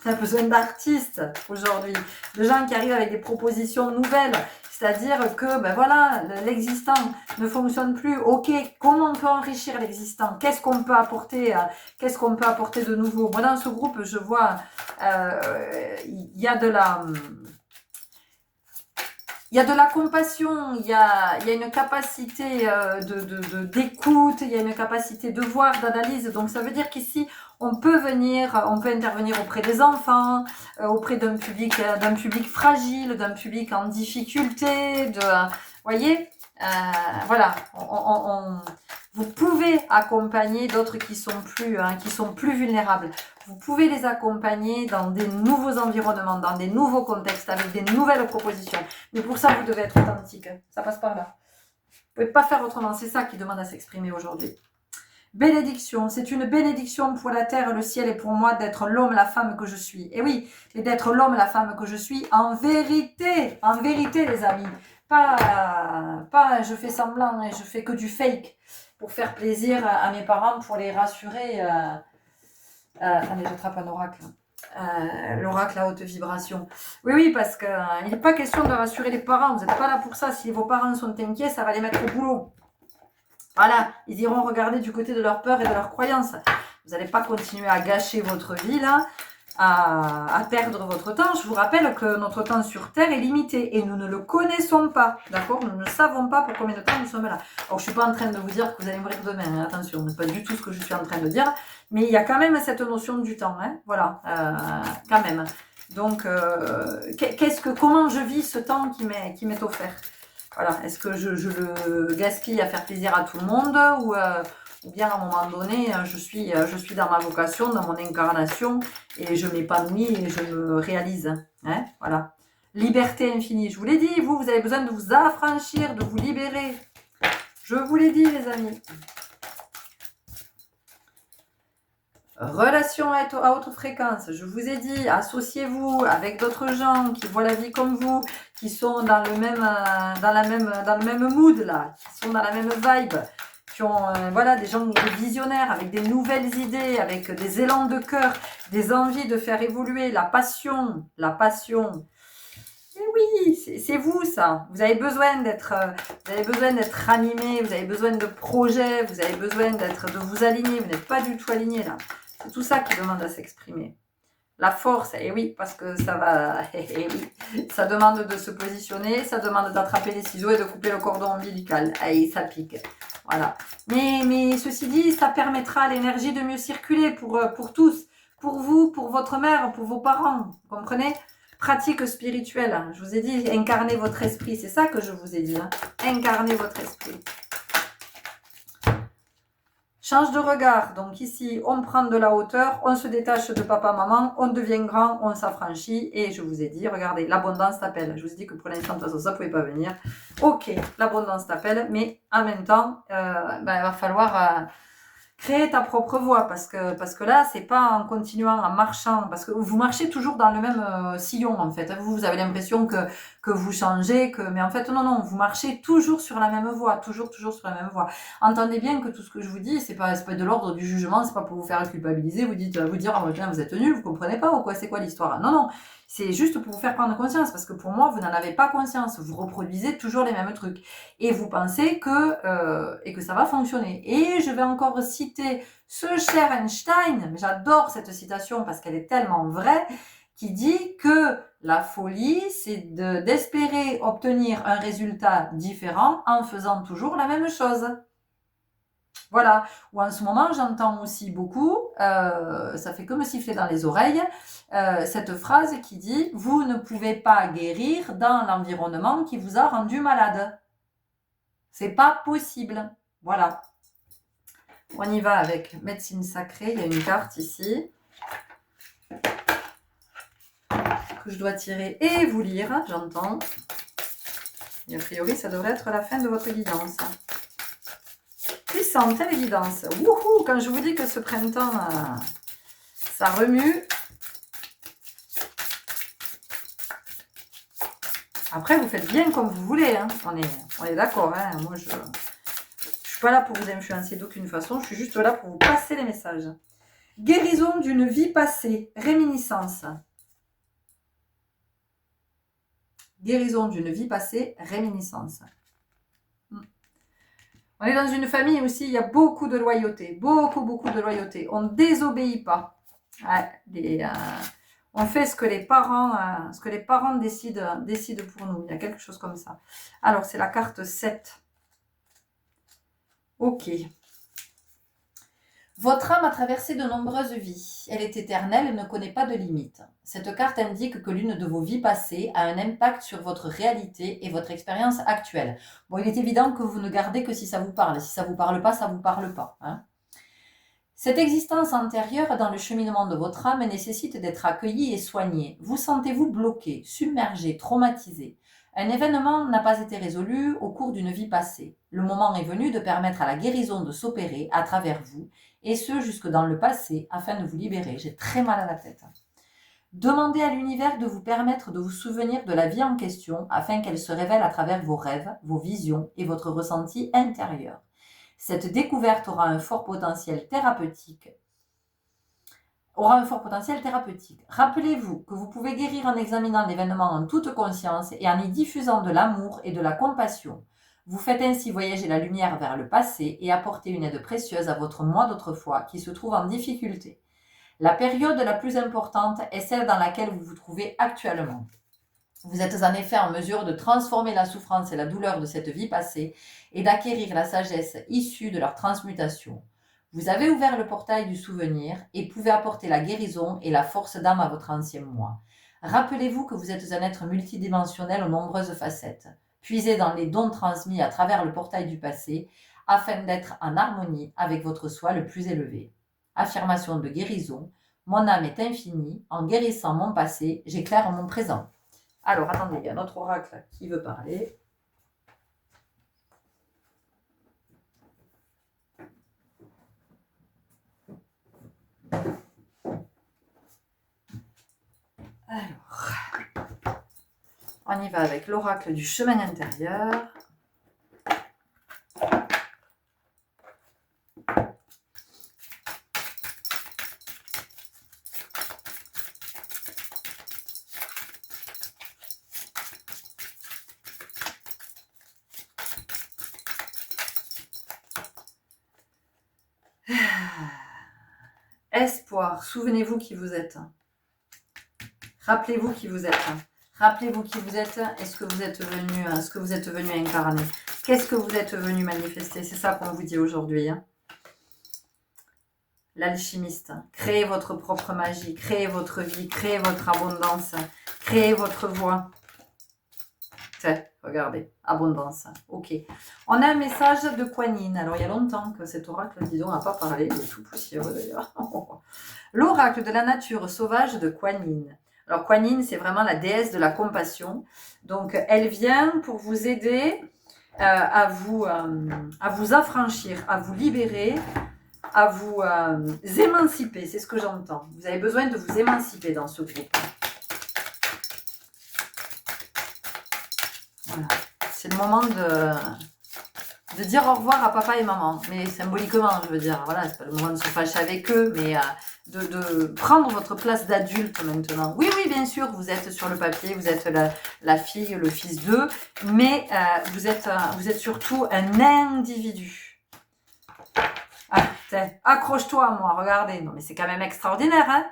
On a besoin d'artistes aujourd'hui, de gens qui arrivent avec des propositions nouvelles, c'est-à-dire que voilà, l'existant ne fonctionne plus. Ok, comment on peut enrichir l'existant? Qu'est-ce qu'on peut apporter de nouveau? Moi, dans ce groupe, je vois, il y a de la compassion, il y a une capacité d'écoute, il y a une capacité de voir, d'analyse. Donc ça veut dire qu'ici, on peut intervenir auprès des enfants, auprès d'un public fragile, d'un public en difficulté, voyez, voilà, vous pouvez accompagner d'autres qui sont plus vulnérables. Vous pouvez les accompagner dans des nouveaux environnements, dans des nouveaux contextes, avec des nouvelles propositions. Mais pour ça, vous devez être authentique. Ça passe par là. Vous ne pouvez pas faire autrement. C'est ça qui demande à s'exprimer aujourd'hui. Bénédiction, c'est une bénédiction pour la terre, le ciel et pour moi d'être l'homme, la femme que je suis. Et oui, et d'être l'homme, la femme que je suis en vérité les amis. Pas je fais semblant et je fais que du fake pour faire plaisir à mes parents, pour les rassurer. Attendez, j'attrape un oracle. L'oracle à haute vibration. Oui, parce qu'il n'est pas question de rassurer les parents. Vous n'êtes pas là pour ça. Si vos parents sont inquiets, ça va les mettre au boulot. Voilà, ils iront regarder du côté de leur peur et de leurs croyances. Vous n'allez pas continuer à gâcher votre vie là, à perdre votre temps. Je vous rappelle que notre temps sur Terre est limité et nous ne le connaissons pas, d'accord? Nous ne savons pas pour combien de temps nous sommes là. Alors, je ne suis pas en train de vous dire que vous allez mourir demain, hein, attention, ce n'est pas du tout ce que je suis en train de dire, mais il y a quand même cette notion du temps, hein, voilà, quand même. Donc, comment je vis ce temps qui m'est offert? Voilà, est-ce que je le gaspille à faire plaisir à tout le monde ou bien à un moment donné, je suis dans ma vocation, dans mon incarnation et je m'épanouis et je me réalise. Hein, voilà. Liberté infinie, je vous l'ai dit, vous avez besoin de vous affranchir, de vous libérer. Je vous l'ai dit, les amis. Relation à haute fréquence, je vous ai dit, associez-vous avec d'autres gens qui voient la vie comme vous, qui sont dans le même mood là, qui sont dans la même vibe, qui ont voilà, des gens des visionnaires avec des nouvelles idées, avec des élans de cœur, des envies de faire évoluer, la passion. Et oui, c'est vous ça. Vous avez besoin d'être animé, vous avez besoin de projets, vous avez besoin de vous aligner. Vous n'êtes pas du tout aligné là. C'est tout ça qui demande à s'exprimer. La force, et oui, parce que ça va, et oui, ça demande de se positionner, ça demande d'attraper les ciseaux et de couper le cordon ombilical. Et ça pique. Voilà. Mais ceci dit, ça permettra à l'énergie de mieux circuler pour tous. Pour vous, pour votre mère, pour vos parents. Vous comprenez? Pratique spirituelle. Je vous ai dit, incarnez votre esprit. C'est ça que je vous ai dit. Hein. Incarnez votre esprit. Change de regard. Donc ici, on prend de la hauteur, on se détache de papa, maman, on devient grand, on s'affranchit. Et je vous ai dit, regardez, l'abondance t'appelle. Je vous ai dit que pour l'instant, de toute façon, ça ne pouvait pas venir. Ok, l'abondance t'appelle, mais en même temps, il va falloir créer ta propre voie parce que là, c'est pas en continuant, en marchant, parce que vous marchez toujours dans le même sillon en fait. Vous avez l'impression que vous changez, mais en fait non, vous marchez toujours sur la même voie, toujours sur la même voie. Entendez bien que tout ce que je vous dis, c'est pas de l'ordre du jugement, c'est pas pour vous faire culpabiliser, vous dire ah ben, vous êtes nul, vous comprenez pas ou quoi, c'est quoi l'histoire? Non, c'est juste pour vous faire prendre conscience parce que pour moi, vous n'en avez pas conscience, vous reproduisez toujours les mêmes trucs et vous pensez que ça va fonctionner. Et je vais encore citer ce cher Einstein, j'adore cette citation parce qu'elle est tellement vraie, qui dit que la folie, c'est d'espérer obtenir un résultat différent en faisant toujours la même chose. Voilà. Ou en ce moment, j'entends aussi beaucoup, ça fait que me siffler dans les oreilles, cette phrase qui dit « Vous ne pouvez pas guérir dans l'environnement qui vous a rendu malade ». C'est pas possible. Voilà. On y va avec médecine sacrée. Il y a une carte ici que je dois tirer et vous lire, j'entends. Et a priori, ça devrait être la fin de votre guidance. Puissante, hein, l'évidence. Wouhou, quand je vous dis que ce printemps, ça remue. Après, vous faites bien comme vous voulez. Hein. On est d'accord. Hein. Moi, je suis pas là pour vous influencer d'aucune façon. Je suis juste là pour vous passer les messages. Guérison d'une vie passée. Réminiscence. Guérison d'une vie passée. Réminiscence. On est dans une famille aussi, il y a beaucoup de loyauté. Beaucoup de loyauté. On ne désobéit pas. Ouais, on fait ce que les parents décident pour nous. Il y a quelque chose comme ça. Alors, c'est la carte 7. Ok. Votre âme a traversé de nombreuses vies. Elle est éternelle et ne connaît pas de limites. Cette carte indique que l'une de vos vies passées a un impact sur votre réalité et votre expérience actuelle. Bon, il est évident que vous ne gardez que si ça vous parle. Si ça ne vous parle pas, ça ne vous parle pas. Hein. Cette existence antérieure dans le cheminement de votre âme nécessite d'être accueillie et soignée. Vous sentez-vous bloqué, submergé, traumatisé. Un événement n'a pas été résolu au cours d'une vie passée. Le moment est venu de permettre à la guérison de s'opérer à travers vous, et ce jusque dans le passé, afin de vous libérer. J'ai très mal à la tête. Demandez à l'univers de vous permettre de vous souvenir de la vie en question, afin qu'elle se révèle à travers vos rêves, vos visions et votre ressenti intérieur. Cette découverte aura un fort potentiel thérapeutique. Rappelez-vous que vous pouvez guérir en examinant l'événement en toute conscience et en y diffusant de l'amour et de la compassion. Vous faites ainsi voyager la lumière vers le passé et apporter une aide précieuse à votre moi d'autrefois qui se trouve en difficulté. La période la plus importante est celle dans laquelle vous vous trouvez actuellement. Vous êtes en effet en mesure de transformer la souffrance et la douleur de cette vie passée et d'acquérir la sagesse issue de leur transmutation. Vous avez ouvert le portail du souvenir et pouvez apporter la guérison et la force d'âme à votre ancien moi. Rappelez-vous que vous êtes un être multidimensionnel aux nombreuses facettes. Puisez dans les dons transmis à travers le portail du passé afin d'être en harmonie avec votre soi le plus élevé. Affirmation de guérison. Mon âme est infinie. En guérissant mon passé, j'éclaire mon présent. Alors, attendez, il y a notre oracle qui veut parler. Alors, on y va avec l'oracle du chemin intérieur. Espoir, souvenez-vous qui vous êtes. Rappelez-vous qui vous êtes. Rappelez-vous qui vous êtes et ce que vous êtes venu incarner. Qu'est-ce que vous êtes venu manifester? C'est ça qu'on vous dit aujourd'hui. L'alchimiste. Créez votre propre magie, créez votre vie, créez votre abondance, créez votre voix. Regardez, abondance. Ok. On a un message de Kuan Yin. Alors, il y a longtemps que cet oracle, disons, n'a pas parlé. Il est tout poussiéreux d'ailleurs. L'oracle de la nature sauvage de Kuan Yin. Alors, Kuan Yin, c'est vraiment la déesse de la compassion. Donc, elle vient pour vous aider à vous affranchir, à vous libérer, à vous émanciper. C'est ce que j'entends. Vous avez besoin de vous émanciper dans ce groupe. Voilà. C'est le moment de dire au revoir à papa et maman. Mais symboliquement, je veux dire. Voilà, c'est pas le moment de se fâcher avec eux, mais de prendre votre place d'adulte maintenant. Oui, oui, bien sûr, vous êtes sur le papier, vous êtes la fille, le fils d'eux, mais vous êtes surtout un individu. Ah, accroche-toi à moi, regardez. Non, mais c'est quand même extraordinaire, hein?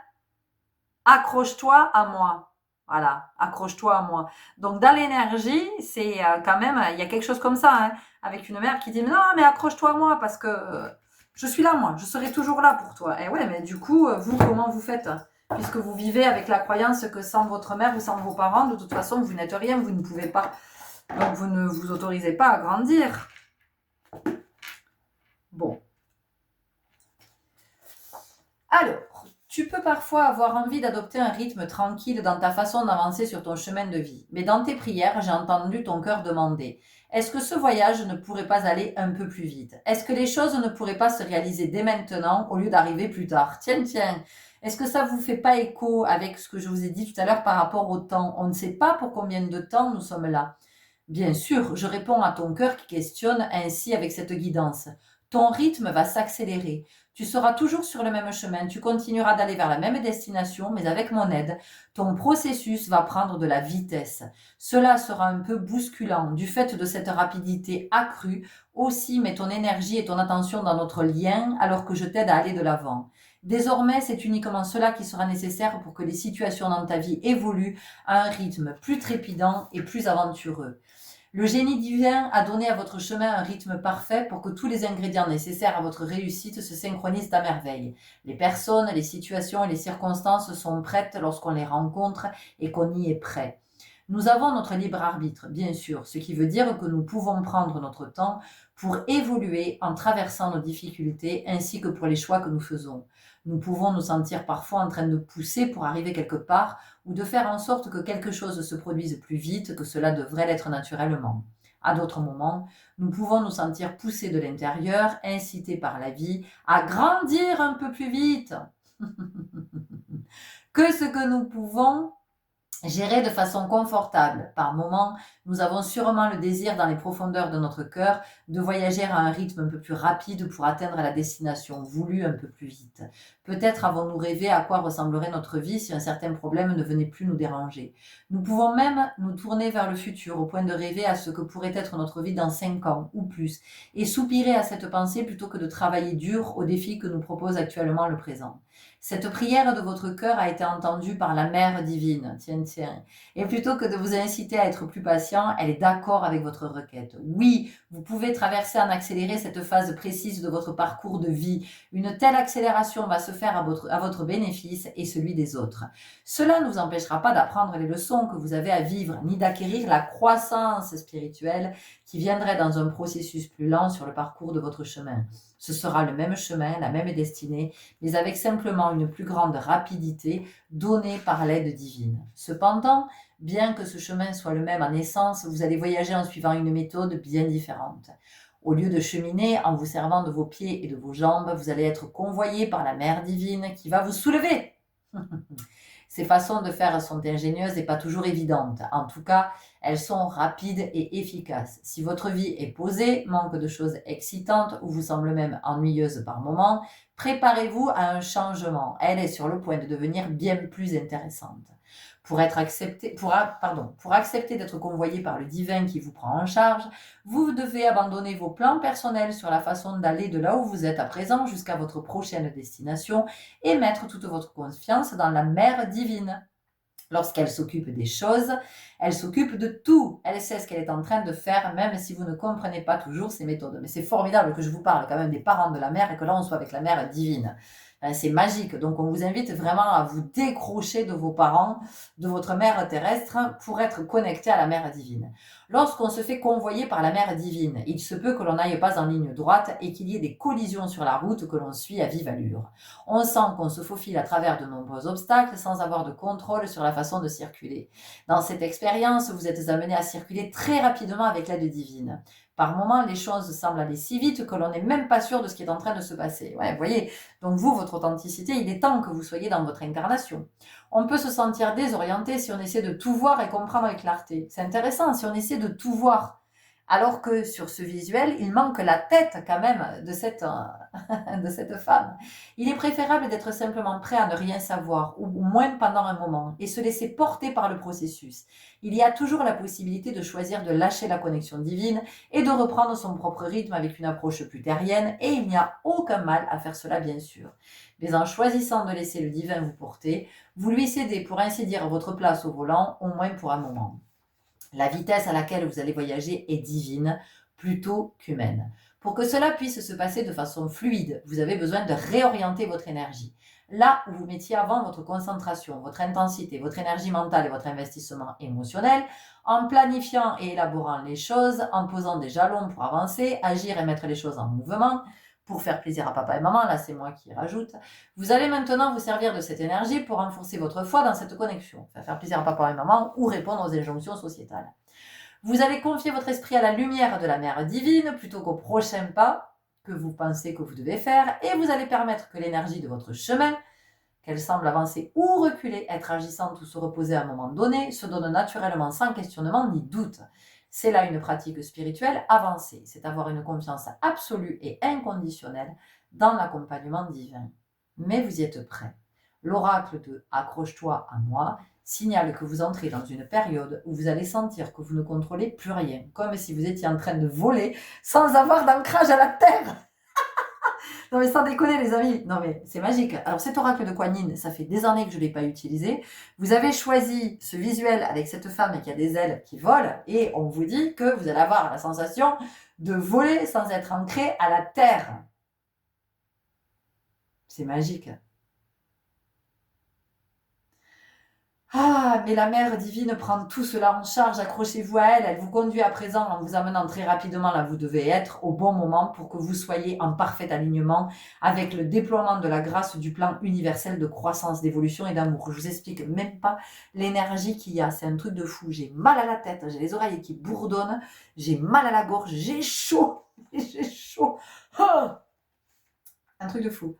Accroche-toi à moi. Voilà, accroche-toi à moi. Donc, dans l'énergie, c'est quand même, il y a quelque chose comme ça, hein, avec une mère qui dit, non, mais accroche-toi à moi, parce que je suis là, moi, je serai toujours là pour toi. Et ouais, mais du coup, vous, comment vous faites? Puisque vous vivez avec la croyance que sans votre mère ou sans vos parents, de toute façon, vous n'êtes rien, vous ne pouvez pas. Donc, vous ne vous autorisez pas à grandir. Bon. Alors, tu peux parfois avoir envie d'adopter un rythme tranquille dans ta façon d'avancer sur ton chemin de vie. Mais dans tes prières, j'ai entendu ton cœur demander, est-ce que ce voyage ne pourrait pas aller un peu plus vite? Est-ce que les choses ne pourraient pas se réaliser dès maintenant au lieu d'arriver plus tard? Tiens, tiens, est-ce que ça vous fait pas écho avec ce que je vous ai dit tout à l'heure par rapport au temps? On ne sait pas pour combien de temps nous sommes là. Bien sûr, je réponds à ton cœur qui questionne ainsi avec cette guidance. Ton rythme va s'accélérer. Tu seras toujours sur le même chemin, tu continueras d'aller vers la même destination, mais avec mon aide, ton processus va prendre de la vitesse. Cela sera un peu bousculant du fait de cette rapidité accrue. Aussi, mets ton énergie et ton attention dans notre lien alors que je t'aide à aller de l'avant. Désormais, c'est uniquement cela qui sera nécessaire pour que les situations dans ta vie évoluent à un rythme plus trépidant et plus aventureux. Le génie divin a donné à votre chemin un rythme parfait pour que tous les ingrédients nécessaires à votre réussite se synchronisent à merveille. Les personnes, les situations et les circonstances sont prêtes lorsqu'on les rencontre et qu'on y est prêt. Nous avons notre libre arbitre, bien sûr, ce qui veut dire que nous pouvons prendre notre temps pour évoluer en traversant nos difficultés ainsi que pour les choix que nous faisons. Nous pouvons nous sentir parfois en train de pousser pour arriver quelque part ou de faire en sorte que quelque chose se produise plus vite que cela devrait l'être naturellement. À d'autres moments, nous pouvons nous sentir poussés de l'intérieur, incités par la vie à grandir un peu plus vite que ce que nous pouvons gérer de façon confortable. Par moments, nous avons sûrement le désir dans les profondeurs de notre cœur de voyager à un rythme un peu plus rapide pour atteindre la destination voulue un peu plus vite. Peut-être avons-nous rêvé à quoi ressemblerait notre vie si un certain problème ne venait plus nous déranger. Nous pouvons même nous tourner vers le futur au point de rêver à ce que pourrait être notre vie dans 5 ans ou plus et soupirer à cette pensée plutôt que de travailler dur aux défis que nous propose actuellement le présent. Cette prière de votre cœur a été entendue par la Mère divine. Tiens, tiens. Et plutôt que de vous inciter à être plus patient, elle est d'accord avec votre requête. Oui, vous pouvez traverser en accéléré cette phase précise de votre parcours de vie. Une telle accélération va se faire à votre bénéfice et celui des autres. Cela ne vous empêchera pas d'apprendre les leçons que vous avez à vivre, ni d'acquérir la croissance spirituelle qui viendrait dans un processus plus lent sur le parcours de votre chemin. Ce sera le même chemin, la même destinée, mais avec simplement une plus grande rapidité donnée par l'aide divine. Cependant, bien que ce chemin soit le même en essence, vous allez voyager en suivant une méthode bien différente. Au lieu de cheminer en vous servant de vos pieds et de vos jambes, vous allez être convoyé par la Mère divine qui va vous soulever. Ces façons de faire sont ingénieuses et pas toujours évidentes. En tout cas, elles sont rapides et efficaces. Si votre vie est posée, manque de choses excitantes ou vous semble même ennuyeuse par moments, préparez-vous à un changement. Elle est sur le point de devenir bien plus intéressante. Pour accepter d'être convoyé par le divin qui vous prend en charge, vous devez abandonner vos plans personnels sur la façon d'aller de là où vous êtes à présent jusqu'à votre prochaine destination et mettre toute votre confiance dans la Mère divine. Lorsqu'elle s'occupe des choses, elle s'occupe de tout. Elle sait ce qu'elle est en train de faire, même si vous ne comprenez pas toujours ses méthodes. Mais c'est formidable que je vous parle quand même des parents de la mère et que là on soit avec la Mère divine. C'est magique. Donc on vous invite vraiment à vous décrocher de vos parents, de votre mère terrestre, pour être connecté à la Mère divine. Lorsqu'on se fait convoyer par la Mère divine, il se peut que l'on n'aille pas en ligne droite et qu'il y ait des collisions sur la route que l'on suit à vive allure. On sent qu'on se faufile à travers de nombreux obstacles sans avoir de contrôle sur la façon de circuler. Dans cette expérience, vous êtes amené à circuler très rapidement avec l'aide divine. Par moments, les choses semblent aller si vite que l'on n'est même pas sûr de ce qui est en train de se passer. Ouais, vous voyez, donc vous, votre authenticité, il est temps que vous soyez dans votre incarnation. On peut se sentir désorienté si on essaie de tout voir et comprendre avec clarté. C'est intéressant si on essaie de tout voir. Alors que sur ce visuel, il manque la tête quand même de cette femme. Il est préférable d'être simplement prêt à ne rien savoir, ou moins pendant un moment, et se laisser porter par le processus. Il y a toujours la possibilité de choisir de lâcher la connexion divine et de reprendre son propre rythme avec une approche plus terrienne, et il n'y a aucun mal à faire cela bien sûr. Mais en choisissant de laisser le divin vous porter, vous lui cédez pour ainsi dire votre place au volant, au moins pour un moment. La vitesse à laquelle vous allez voyager est divine plutôt qu'humaine. Pour que cela puisse se passer de façon fluide, vous avez besoin de réorienter votre énergie. Là où vous mettiez avant votre concentration, votre intensité, votre énergie mentale et votre investissement émotionnel, en planifiant et élaborant les choses, en posant des jalons pour avancer, agir et mettre les choses en mouvement, pour faire plaisir à papa et maman, là c'est moi qui rajoute, vous allez maintenant vous servir de cette énergie pour renforcer votre foi dans cette connexion, faire plaisir à papa et maman ou répondre aux injonctions sociétales. Vous allez confier votre esprit à la lumière de la Mère divine plutôt qu'au prochain pas que vous pensez que vous devez faire et vous allez permettre que l'énergie de votre chemin, qu'elle semble avancer ou reculer, être agissante ou se reposer à un moment donné, se donne naturellement sans questionnement ni doute. C'est là une pratique spirituelle avancée, c'est avoir une confiance absolue et inconditionnelle dans l'accompagnement divin. Mais vous y êtes prêt. L'oracle de Accroche-toi à moi signale que vous entrez dans une période où vous allez sentir que vous ne contrôlez plus rien, comme si vous étiez en train de voler sans avoir d'ancrage à la terre. Non mais sans déconner les amis, non mais c'est magique. Alors cet oracle de Kuan Yin, ça fait des années que je ne l'ai pas utilisé. Vous avez choisi ce visuel avec cette femme qui a des ailes qui volent et on vous dit que vous allez avoir la sensation de voler sans être ancré à la terre. C'est magique. Ah, mais la mère divine prend tout cela en charge, accrochez-vous à elle, elle vous conduit à présent en vous amenant très rapidement là où vous devez être au bon moment pour que vous soyez en parfait alignement avec le déploiement de la grâce du plan universel de croissance, d'évolution et d'amour. Je vous explique même pas l'énergie qu'il y a, c'est un truc de fou, j'ai mal à la tête, j'ai les oreilles qui bourdonnent, j'ai mal à la gorge, j'ai chaud, j'ai chaud, oh, un truc de fou.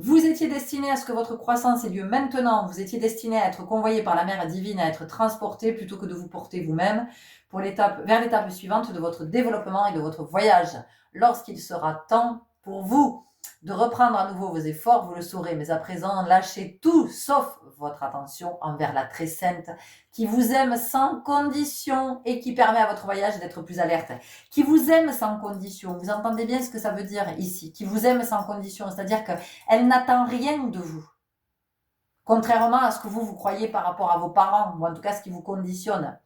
Vous étiez destiné à ce que votre croissance ait lieu maintenant. Vous étiez destiné à être convoyé par la mère divine, à être transporté plutôt que de vous porter vous-même vers l'étape suivante de votre développement et de votre voyage. Lorsqu'il sera temps pour vous de reprendre à nouveau vos efforts, vous le saurez. Mais à présent, lâchez tout sauf votre attention envers la très sainte qui vous aime sans condition et qui permet à votre voyage d'être plus alerte. Qui vous aime sans condition. Vous entendez bien ce que ça veut dire ici. Qui vous aime sans condition. C'est-à-dire qu'elle n'attend rien de vous. Contrairement à ce que vous croyez par rapport à vos parents, ou en tout cas ce qui vous conditionne,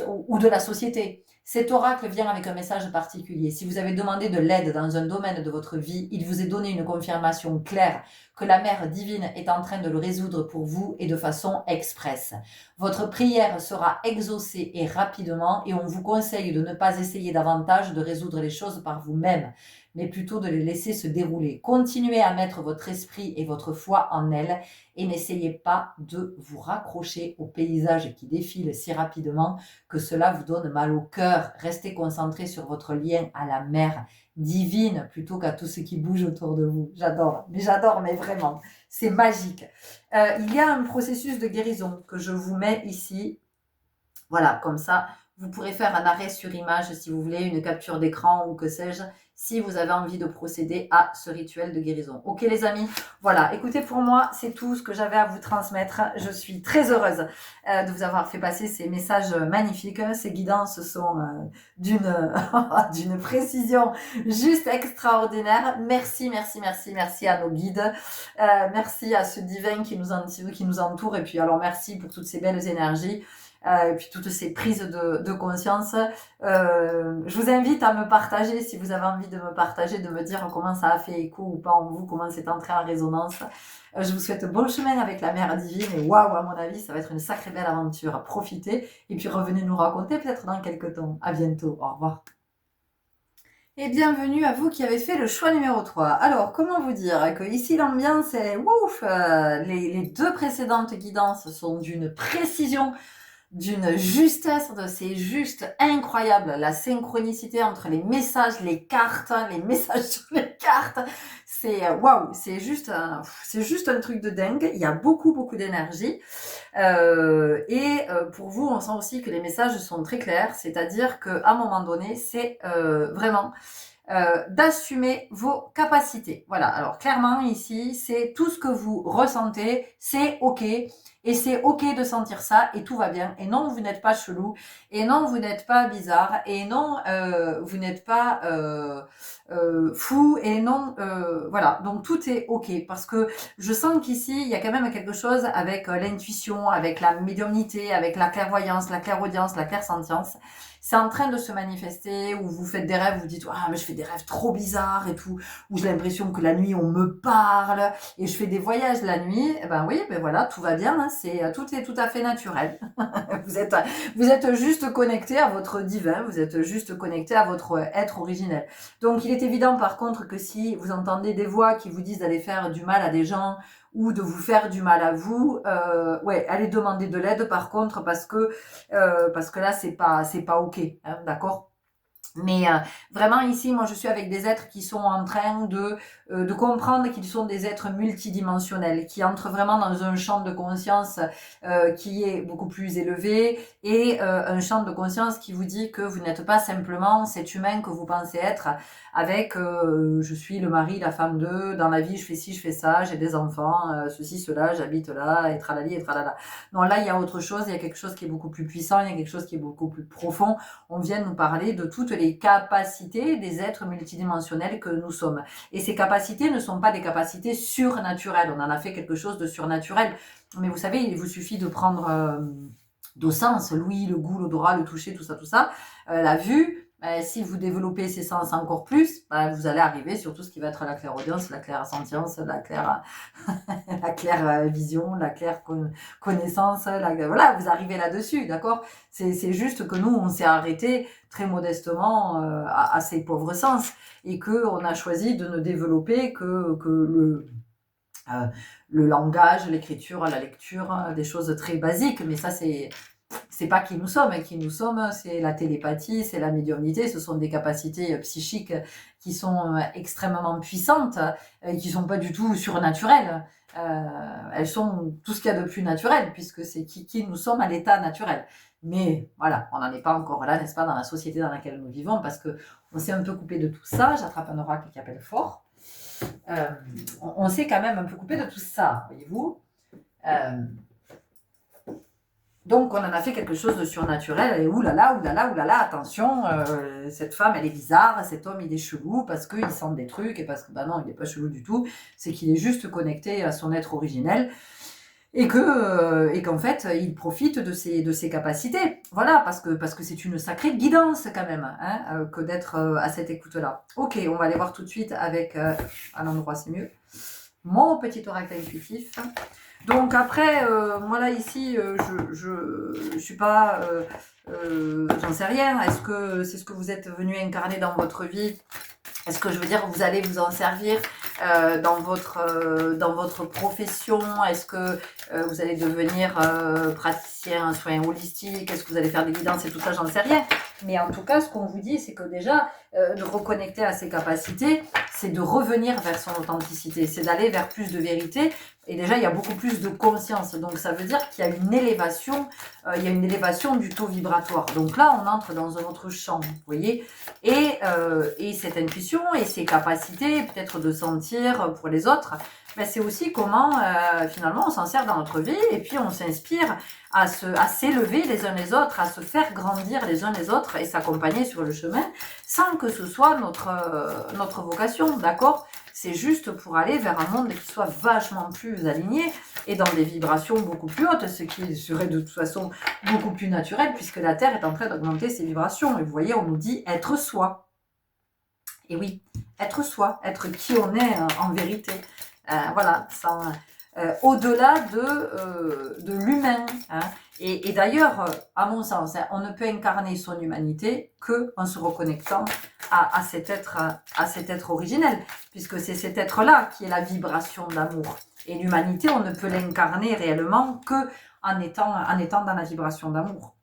ou de la société. Cet oracle vient avec un message particulier. Si vous avez demandé de l'aide dans un domaine de votre vie, il vous est donné une confirmation claire que la mère divine est en train de le résoudre pour vous et de façon expresse. Votre prière sera exaucée et rapidement et on vous conseille de ne pas essayer davantage de résoudre les choses par vous-même, mais plutôt de les laisser se dérouler. Continuez à mettre votre esprit et votre foi en elle et n'essayez pas de vous raccrocher au paysage qui défile si rapidement que cela vous donne mal au cœur. Restez concentré sur votre lien à la mère divine plutôt qu'à tout ce qui bouge autour de vous. J'adore, mais vraiment, c'est magique. Il y a un processus de guérison que je vous mets ici. Voilà, comme ça, vous pourrez faire un arrêt sur image si vous voulez, une capture d'écran ou que sais-je, si vous avez envie de procéder à ce rituel de guérison. Ok les amis, voilà, écoutez, pour moi, c'est tout ce que j'avais à vous transmettre. Je suis très heureuse de vous avoir fait passer ces messages magnifiques. Ces guidances sont d'une précision juste extraordinaire. Merci, merci, merci, merci à nos guides. Merci à ce divin qui nous entoure. Et puis alors, merci pour toutes ces belles énergies. Et puis toutes ces prises de conscience. Je vous invite à me partager, si vous avez envie de me partager, de me dire comment ça a fait écho ou pas en vous, comment c'est entré en résonance. Je vous souhaite bon chemin avec la mère divine et waouh, à mon avis, ça va être une sacrée belle aventure. Profitez et puis revenez nous raconter peut-être dans quelques temps. À bientôt, au revoir. Et bienvenue à vous qui avez fait le choix numéro 3. Alors, comment vous dire que ici l'ambiance est ouf, les deux précédentes guidances sont d'une précision, d'une justesse, c'est juste incroyable, la synchronicité entre les messages, les messages sur les cartes, c'est waouh, c'est juste un truc de dingue. Il y a beaucoup d'énergie et pour vous, on sent aussi que les messages sont très clairs, c'est-à-dire qu'à un moment donné, c'est vraiment d'assumer vos capacités. Voilà, alors clairement ici, c'est tout ce que vous ressentez, c'est ok. Et c'est ok de sentir ça et tout va bien. Et non, vous n'êtes pas chelou. Et non, vous n'êtes pas bizarre. Et non, vous n'êtes pas fou. Et non, voilà. Donc tout est ok. Parce que je sens qu'ici, il y a quand même quelque chose avec l'intuition, avec la médiumnité, avec la clairvoyance, la clairaudience, la clairsentience. C'est en train de se manifester, où vous faites des rêves, vous dites « Ah, mais je fais des rêves trop bizarres et tout », où j'ai l'impression que la nuit, on me parle, et je fais des voyages la nuit. Eh ben oui, ben voilà, tout va bien, hein, tout est tout à fait naturel. vous êtes juste connecté à votre divin, vous êtes juste connecté à votre être originel. Donc, il est évident, par contre, que si vous entendez des voix qui vous disent d'aller faire du mal à des gens, ou de vous faire du mal à vous, ouais, allez demander de l'aide par contre parce que là c'est pas ok, hein, d'accord. Mais vraiment ici, moi je suis avec des êtres qui sont en train de comprendre qu'ils sont des êtres multidimensionnels, qui entrent vraiment dans un champ de conscience qui est beaucoup plus élevé et un champ de conscience qui vous dit que vous n'êtes pas simplement cet humain que vous pensez être avec je suis le mari, la femme d'eux, dans la vie je fais ci, je fais ça, j'ai des enfants, ceci, cela, j'habite là, et tralali, et tralala. Non, là il y a autre chose, il y a quelque chose qui est beaucoup plus puissant, il y a quelque chose qui est beaucoup plus profond. On vient nous parler de toutes les capacités des êtres multidimensionnels que nous sommes. Et ces capacités ne sont pas des capacités surnaturelles. On en a fait quelque chose de surnaturel. Mais vous savez, il vous suffit de prendre nos sens, l'ouïe, le goût, l'odorat, le toucher, tout ça, la vue. si vous développez ces sens encore plus, vous allez arriver sur tout ce qui va être la clairaudience, la claire-sentience, la claire vision, la claire connaissance, voilà, vous arrivez là-dessus, d'accord? C'est juste que nous, on s'est arrêté très modestement à ces pauvres sens et qu'on a choisi de ne développer que le langage, l'écriture, la lecture, des choses très basiques, mais ça c'est pas qui nous sommes. Qui nous sommes, c'est la télépathie, c'est la médiumnité, ce sont des capacités psychiques qui sont extrêmement puissantes et qui sont pas du tout surnaturelles. Elles sont tout ce qu'il y a de plus naturel, puisque c'est qui nous sommes à l'état naturel. Mais voilà, on n'en est pas encore là, n'est-ce pas, dans la société dans laquelle nous vivons, parce que on s'est un peu coupé de tout ça. J'attrape un oracle qui appelle fort. On s'est quand même un peu coupé de tout ça, voyez-vous. Donc, on en a fait quelque chose de surnaturel. Et oulala, oulala, oulala, attention, cette femme, elle est bizarre, cet homme, il est chelou parce qu'il sent des trucs et parce que, non, il n'est pas chelou du tout. C'est qu'il est juste connecté à son être originel et qu'en fait, il profite de ses capacités. Voilà, parce que c'est une sacrée guidance quand même, que d'être à cette écoute-là. Ok, on va aller voir tout de suite avec, à l'endroit, c'est mieux, mon petit oracle intuitif. Donc après, moi là ici, je suis pas, j'en sais rien. Est-ce que c'est ce que vous êtes venu incarner dans votre vie? Est-ce que je veux dire, vous allez vous en servir dans votre profession? Est-ce que vous allez devenir praticien en soins holistiques? Est-ce que vous allez faire des guidances et tout ça? J'en sais rien. Mais en tout cas, ce qu'on vous dit, c'est que déjà, de reconnecter à ses capacités, c'est de revenir vers son authenticité, c'est d'aller vers plus de vérité. Et déjà, il y a beaucoup plus de conscience. Donc, ça veut dire qu'il y a une élévation du taux vibratoire. Donc là, on entre dans un autre champ, vous voyez. Et cette intuition et ces capacités, peut-être de sentir pour les autres, c'est aussi comment, finalement, on s'en sert dans notre vie. Et puis, on s'inspire à s'élever les uns les autres, à se faire grandir les uns les autres et s'accompagner sur le chemin sans que ce soit notre vocation, d'accord? C'est juste pour aller vers un monde qui soit vachement plus aligné et dans des vibrations beaucoup plus hautes, ce qui serait de toute façon beaucoup plus naturel puisque la Terre est en train d'augmenter ses vibrations. Et vous voyez, on nous dit être soi. Et oui, être soi, être qui on est en vérité. Voilà, ça, au-delà de l'humain. Et d'ailleurs, à mon sens, on ne peut incarner son humanité qu'en se reconnectant à cet être originel, puisque c'est cet être-là qui est la vibration d'amour. Et l'humanité, on ne peut l'incarner réellement qu'en étant dans la vibration d'amour.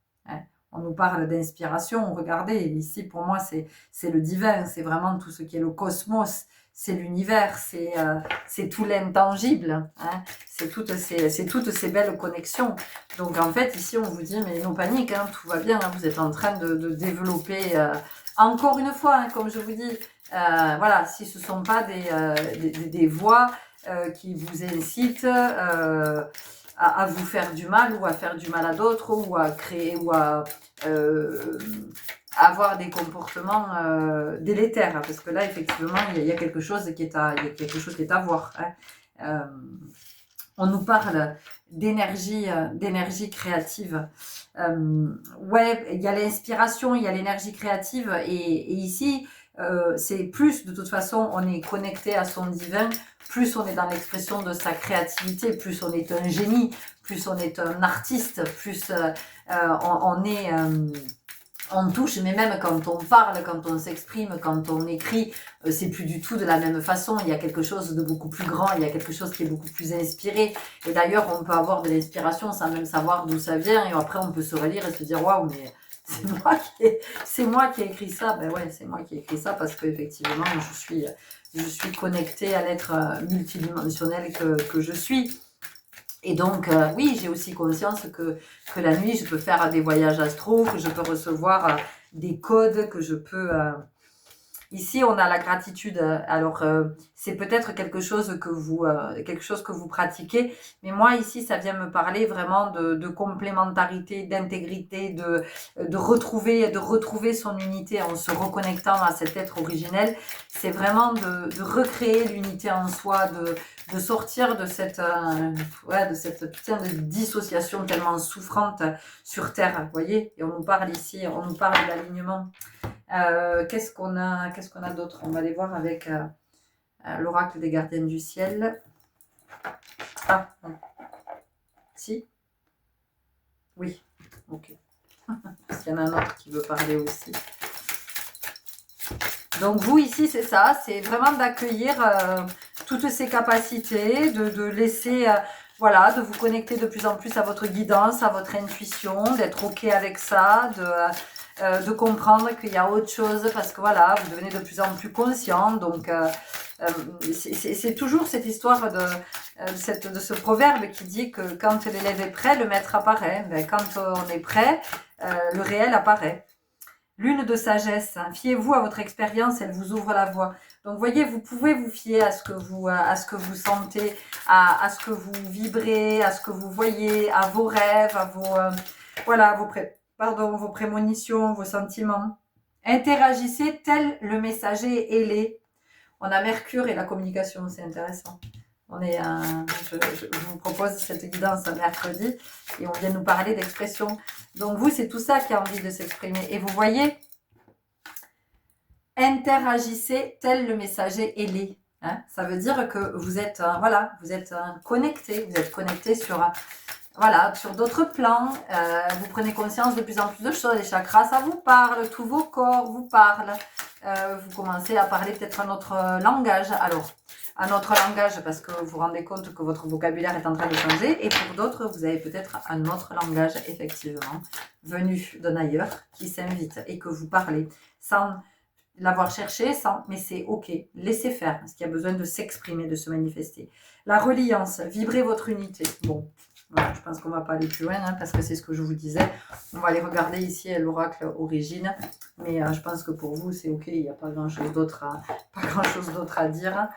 On nous parle d'inspiration, regardez, ici pour moi c'est le divin, c'est vraiment tout ce qui est le cosmos, c'est l'univers, c'est tout l'intangible, c'est toutes ces belles connexions. Donc en fait ici on vous dit mais non panique, tout va bien, vous êtes en train de développer, encore une fois, comme je vous dis, voilà, si ce ne sont pas des voix qui vous incitent à vous faire du mal ou à faire du mal à d'autres ou à créer ou à avoir des comportements délétères, parce que là effectivement il y a quelque chose qui est à voir. On nous parle d'énergie créative. Ouais, il y a l'inspiration, il y a l'énergie créative et ici c'est plus de toute façon on est connecté à son divin, plus on est dans l'expression de sa créativité, plus on est un génie, plus on est un artiste, plus on touche, mais même quand on parle, quand on s'exprime, quand on écrit, c'est plus du tout de la même façon. Il y a quelque chose de beaucoup plus grand, il y a quelque chose qui est beaucoup plus inspiré. Et d'ailleurs, on peut avoir de l'inspiration sans même savoir d'où ça vient. Et après, on peut se relire et se dire waouh, mais c'est moi qui ai écrit ça. Ben ouais, c'est moi qui ai écrit ça parce que effectivement, je suis connectée à l'être multidimensionnel que je suis. Et donc, oui, j'ai aussi conscience que la nuit, je peux faire des voyages astro, que je peux recevoir des codes, que je peux... Ici, on a la gratitude. Alors, c'est peut-être quelque chose que vous pratiquez, mais moi ici, ça vient me parler vraiment de complémentarité, d'intégrité, de retrouver son unité en se reconnectant à cet être originel. C'est vraiment de recréer l'unité en soi, de sortir de cette putain de dissociation tellement souffrante sur Terre, vous voyez. Et on nous parle ici, on nous parle de l'alignement. Qu'est-ce qu'on a d'autre? On va aller voir avec l'oracle des gardiens du ciel. Ah, non. Si? Oui, ok. Parce qu'il y en a un autre qui veut parler aussi. Donc vous ici, c'est ça, c'est vraiment d'accueillir toutes ces capacités, de laisser, voilà, de vous connecter de plus en plus à votre guidance, à votre intuition, d'être ok avec ça, de comprendre qu'il y a autre chose parce que voilà, vous devenez de plus en plus conscient. Donc c'est toujours cette histoire de ce proverbe qui dit que quand l'élève est prêt, le maître apparaît. Ben, quand on est prêt, le réel apparaît. Lune de sagesse, hein. Fiez-vous à votre expérience, elle vous ouvre la voie. Donc, voyez, vous pouvez vous fier à ce que vous sentez, à ce que vous vibrez, à ce que vous voyez, à vos rêves, à vos, voilà, vos prémonitions, vos sentiments. Interagissez tel le messager ailé. On a Mercure et la communication, c'est intéressant. Je vous propose cette guidance mercredi et on vient nous parler d'expression. Donc vous, c'est tout ça qui a envie de s'exprimer. Et vous voyez, interagissez tel le messager ailé. Hein, ça veut dire que vous êtes, voilà, vous êtes connecté sur, voilà, sur d'autres plans. Vous prenez conscience de plus en plus de choses. Les chakras, ça vous parle, tous vos corps vous parlent. Vous commencez à parler peut-être un autre langage. Alors, un autre langage parce que vous vous rendez compte que votre vocabulaire est en train de changer. Et pour d'autres, vous avez peut-être un autre langage, effectivement, venu d'un ailleurs, qui s'invite et que vous parlez sans l'avoir cherché, mais c'est ok. Laissez faire, parce qu'il y a besoin de s'exprimer, de se manifester. La reliance, vibrez votre unité. Bon, voilà, je pense qu'on ne va pas aller plus loin, hein, parce que c'est ce que je vous disais. On va aller regarder ici l'oracle origine. Mais je pense que pour vous, c'est ok, il n'y a pas grand-chose d'autre à dire.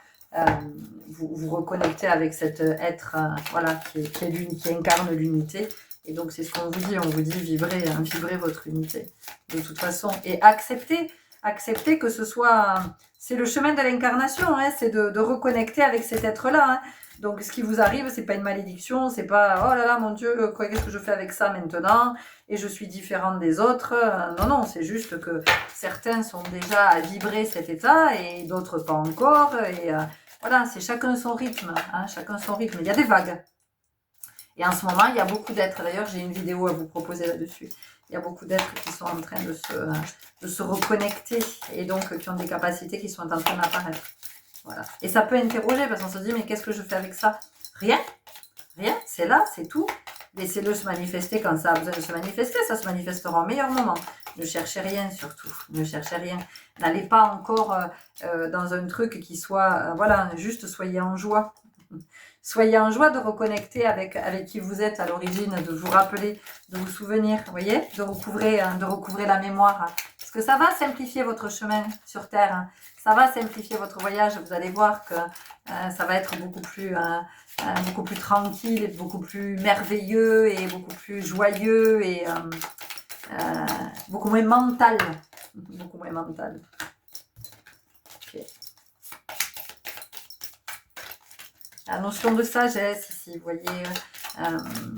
Vous vous reconnectez avec cet être voilà, qui incarne l'unité. Et donc, c'est ce qu'on vous dit. On vous dit vibrez votre unité. De toute façon. Et accepter que ce soit... C'est le chemin de l'incarnation. Hein, c'est de reconnecter avec cet être-là. Hein. Donc, ce qui vous arrive, c'est pas une malédiction. C'est pas, oh là là, mon Dieu, qu'est-ce que je fais avec ça maintenant? Et je suis différente des autres. Non, non, c'est juste que certains sont déjà à vibrer cet état et d'autres pas encore. Et voilà, c'est chacun son rythme. Hein, chacun son rythme. Il y a des vagues. Et en ce moment, il y a beaucoup d'êtres. D'ailleurs, j'ai une vidéo à vous proposer là-dessus. Il y a beaucoup d'êtres qui sont en train de se reconnecter et donc qui ont des capacités qui sont en train d'apparaître. Voilà. Et ça peut interroger parce qu'on se dit, mais qu'est-ce que je fais avec ça? Rien. Rien. C'est là, c'est tout. Laissez-le se manifester quand ça a besoin de se manifester. Ça se manifestera au meilleur moment. Ne cherchez rien surtout. Ne cherchez rien. N'allez pas encore dans un truc qui soit... voilà, juste soyez en joie. Soyez en joie de reconnecter avec qui vous êtes à l'origine, de vous rappeler, de vous souvenir, vous voyez, de recouvrer la mémoire. Parce que ça va simplifier votre chemin sur Terre. Hein. Ça va simplifier votre voyage. Vous allez voir que ça va être beaucoup plus tranquille, et beaucoup plus merveilleux et beaucoup plus joyeux et beaucoup moins mental. Beaucoup moins mental. Okay. La notion de sagesse ici, vous voyez,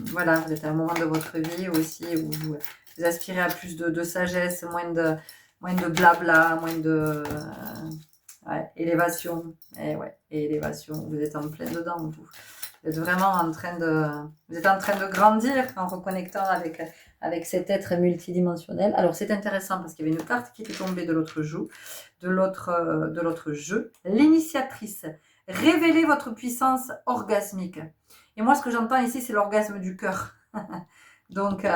voilà, vous êtes à un moment de votre vie aussi où vous aspirez à plus de sagesse, moins de blabla, moins de élévation. Et ouais, élévation, vous êtes en plein dedans, vous. Vous êtes vraiment en train de grandir en reconnectant avec cet être multidimensionnel. Alors c'est intéressant parce qu'il y avait une carte qui était tombée de l'autre jeu, l'initiatrice. Révélez votre puissance orgasmique. Et moi, ce que j'entends ici, c'est l'orgasme du cœur. Donc,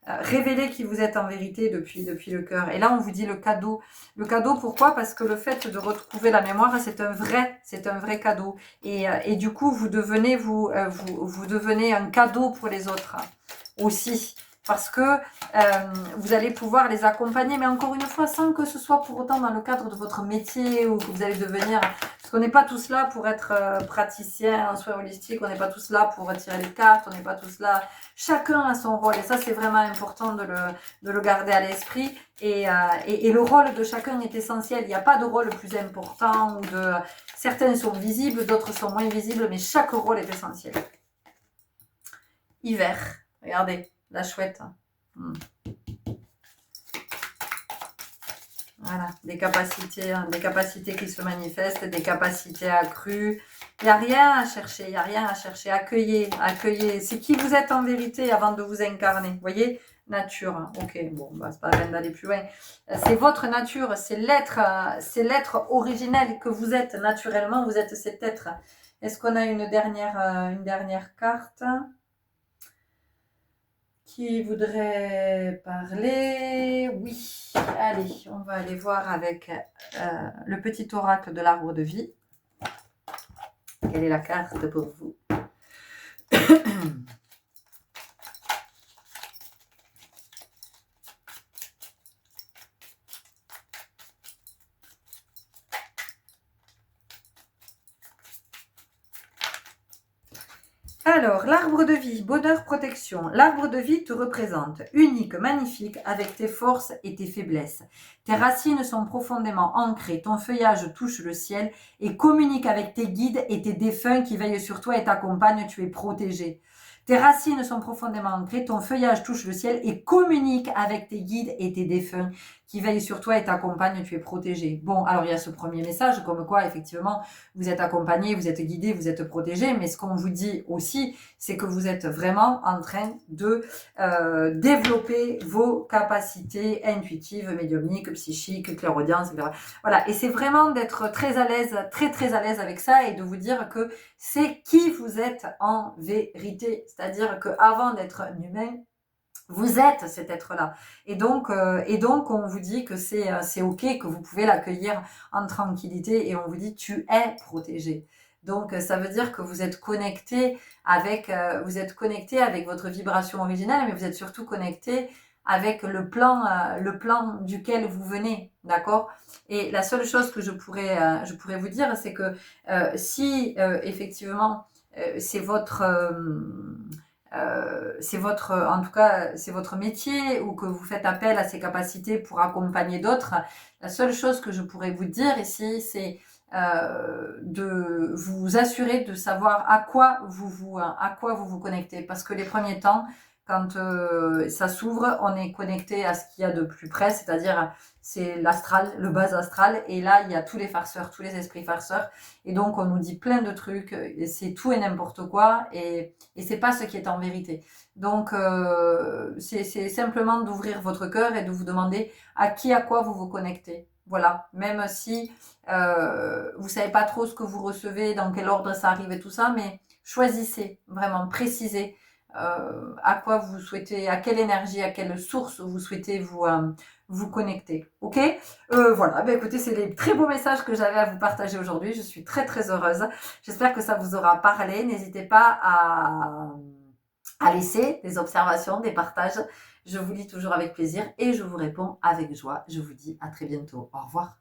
révélez qui vous êtes en vérité depuis le cœur. Et là, on vous dit le cadeau. Le cadeau, pourquoi? Parce que le fait de retrouver la mémoire, c'est un vrai cadeau. Et du coup, vous devenez un cadeau pour les autres aussi. Parce que vous allez pouvoir les accompagner, mais encore une fois, sans que ce soit pour autant dans le cadre de votre métier ou que vous allez devenir... Parce qu'on n'est pas tous là pour être praticien en soins holistiques, on n'est pas tous là pour tirer les cartes, on n'est pas tous là... Chacun a son rôle et ça, c'est vraiment important de le garder à l'esprit. Et le rôle de chacun est essentiel. Il n'y a pas de rôle plus important. Certains sont visibles, d'autres sont moins visibles, mais chaque rôle est essentiel. Hiver, regardez. La chouette. Voilà, des capacités qui se manifestent, des capacités accrues. Il n'y a rien à chercher, il n'y a rien à chercher. Accueillez, accueillez. C'est qui vous êtes en vérité avant de vous incarner. Vous voyez, nature. Hein. Ok, bon, bah, c'est pas la peine d'aller plus loin. C'est votre nature, c'est l'être originel que vous êtes naturellement. Vous êtes cet être. Est-ce qu'on a une dernière carte qui voudrait parler? Oui, allez, on va aller voir avec le petit oracle de l'arbre de vie. Quelle est la carte pour vous? Alors, l'arbre de vie, bonheur, protection. L'arbre de vie te représente, unique, magnifique, avec tes forces et tes faiblesses. Tes racines sont profondément ancrées, ton feuillage touche le ciel et communique avec tes guides et tes défunts qui veillent sur toi et t'accompagnent, tu es protégé. Tes racines sont profondément ancrées, ton feuillage touche le ciel et communique avec tes guides et tes défunts qui veillent sur toi et t'accompagnent, tu es protégé. Bon, alors il y a ce premier message, comme quoi, effectivement, vous êtes accompagné, vous êtes guidé, vous êtes protégé, mais ce qu'on vous dit aussi, c'est que vous êtes vraiment en train de développer vos capacités intuitives, médiumniques, psychiques, clairaudience, etc. Voilà, et c'est vraiment d'être très à l'aise, très très à l'aise avec ça et de vous dire que c'est qui vous êtes en vérité. C'est-à-dire qu'avant d'être un humain, vous êtes cet être-là. Et donc, on vous dit que c'est OK, que vous pouvez l'accueillir en tranquillité et on vous dit tu es protégé. Donc, ça veut dire que vous êtes connecté avec votre vibration originale, mais vous êtes surtout connecté avec le plan duquel vous venez, d'accord? Et la seule chose que je pourrais vous dire, c'est que si effectivement c'est en tout cas, c'est votre métier ou que vous faites appel à ces capacités pour accompagner d'autres, la seule chose que je pourrais vous dire ici, c'est de vous assurer de savoir à quoi vous vous connectez. Parce que les premiers temps, quand ça s'ouvre, on est connecté à ce qu'il y a de plus près, c'est-à-dire c'est l'astral, le bas astral, et là il y a tous les farceurs, tous les esprits farceurs, et donc on nous dit plein de trucs, et c'est tout et n'importe quoi, et c'est pas ce qui est en vérité. Donc c'est simplement d'ouvrir votre cœur et de vous demander à quoi vous vous connectez. Voilà, même si vous savez pas trop ce que vous recevez, dans quel ordre ça arrive et tout ça, mais choisissez, vraiment, précisez à quoi vous souhaitez, à quelle énergie, à quelle source vous souhaitez vous connecter. Ok, voilà, ben écoutez, c'est les très beaux messages que j'avais à vous partager aujourd'hui. Je suis très très heureuse. J'espère que ça vous aura parlé. N'hésitez pas à laisser des observations, des partages. Je vous lis toujours avec plaisir et je vous réponds avec joie. Je vous dis à très bientôt. Au revoir.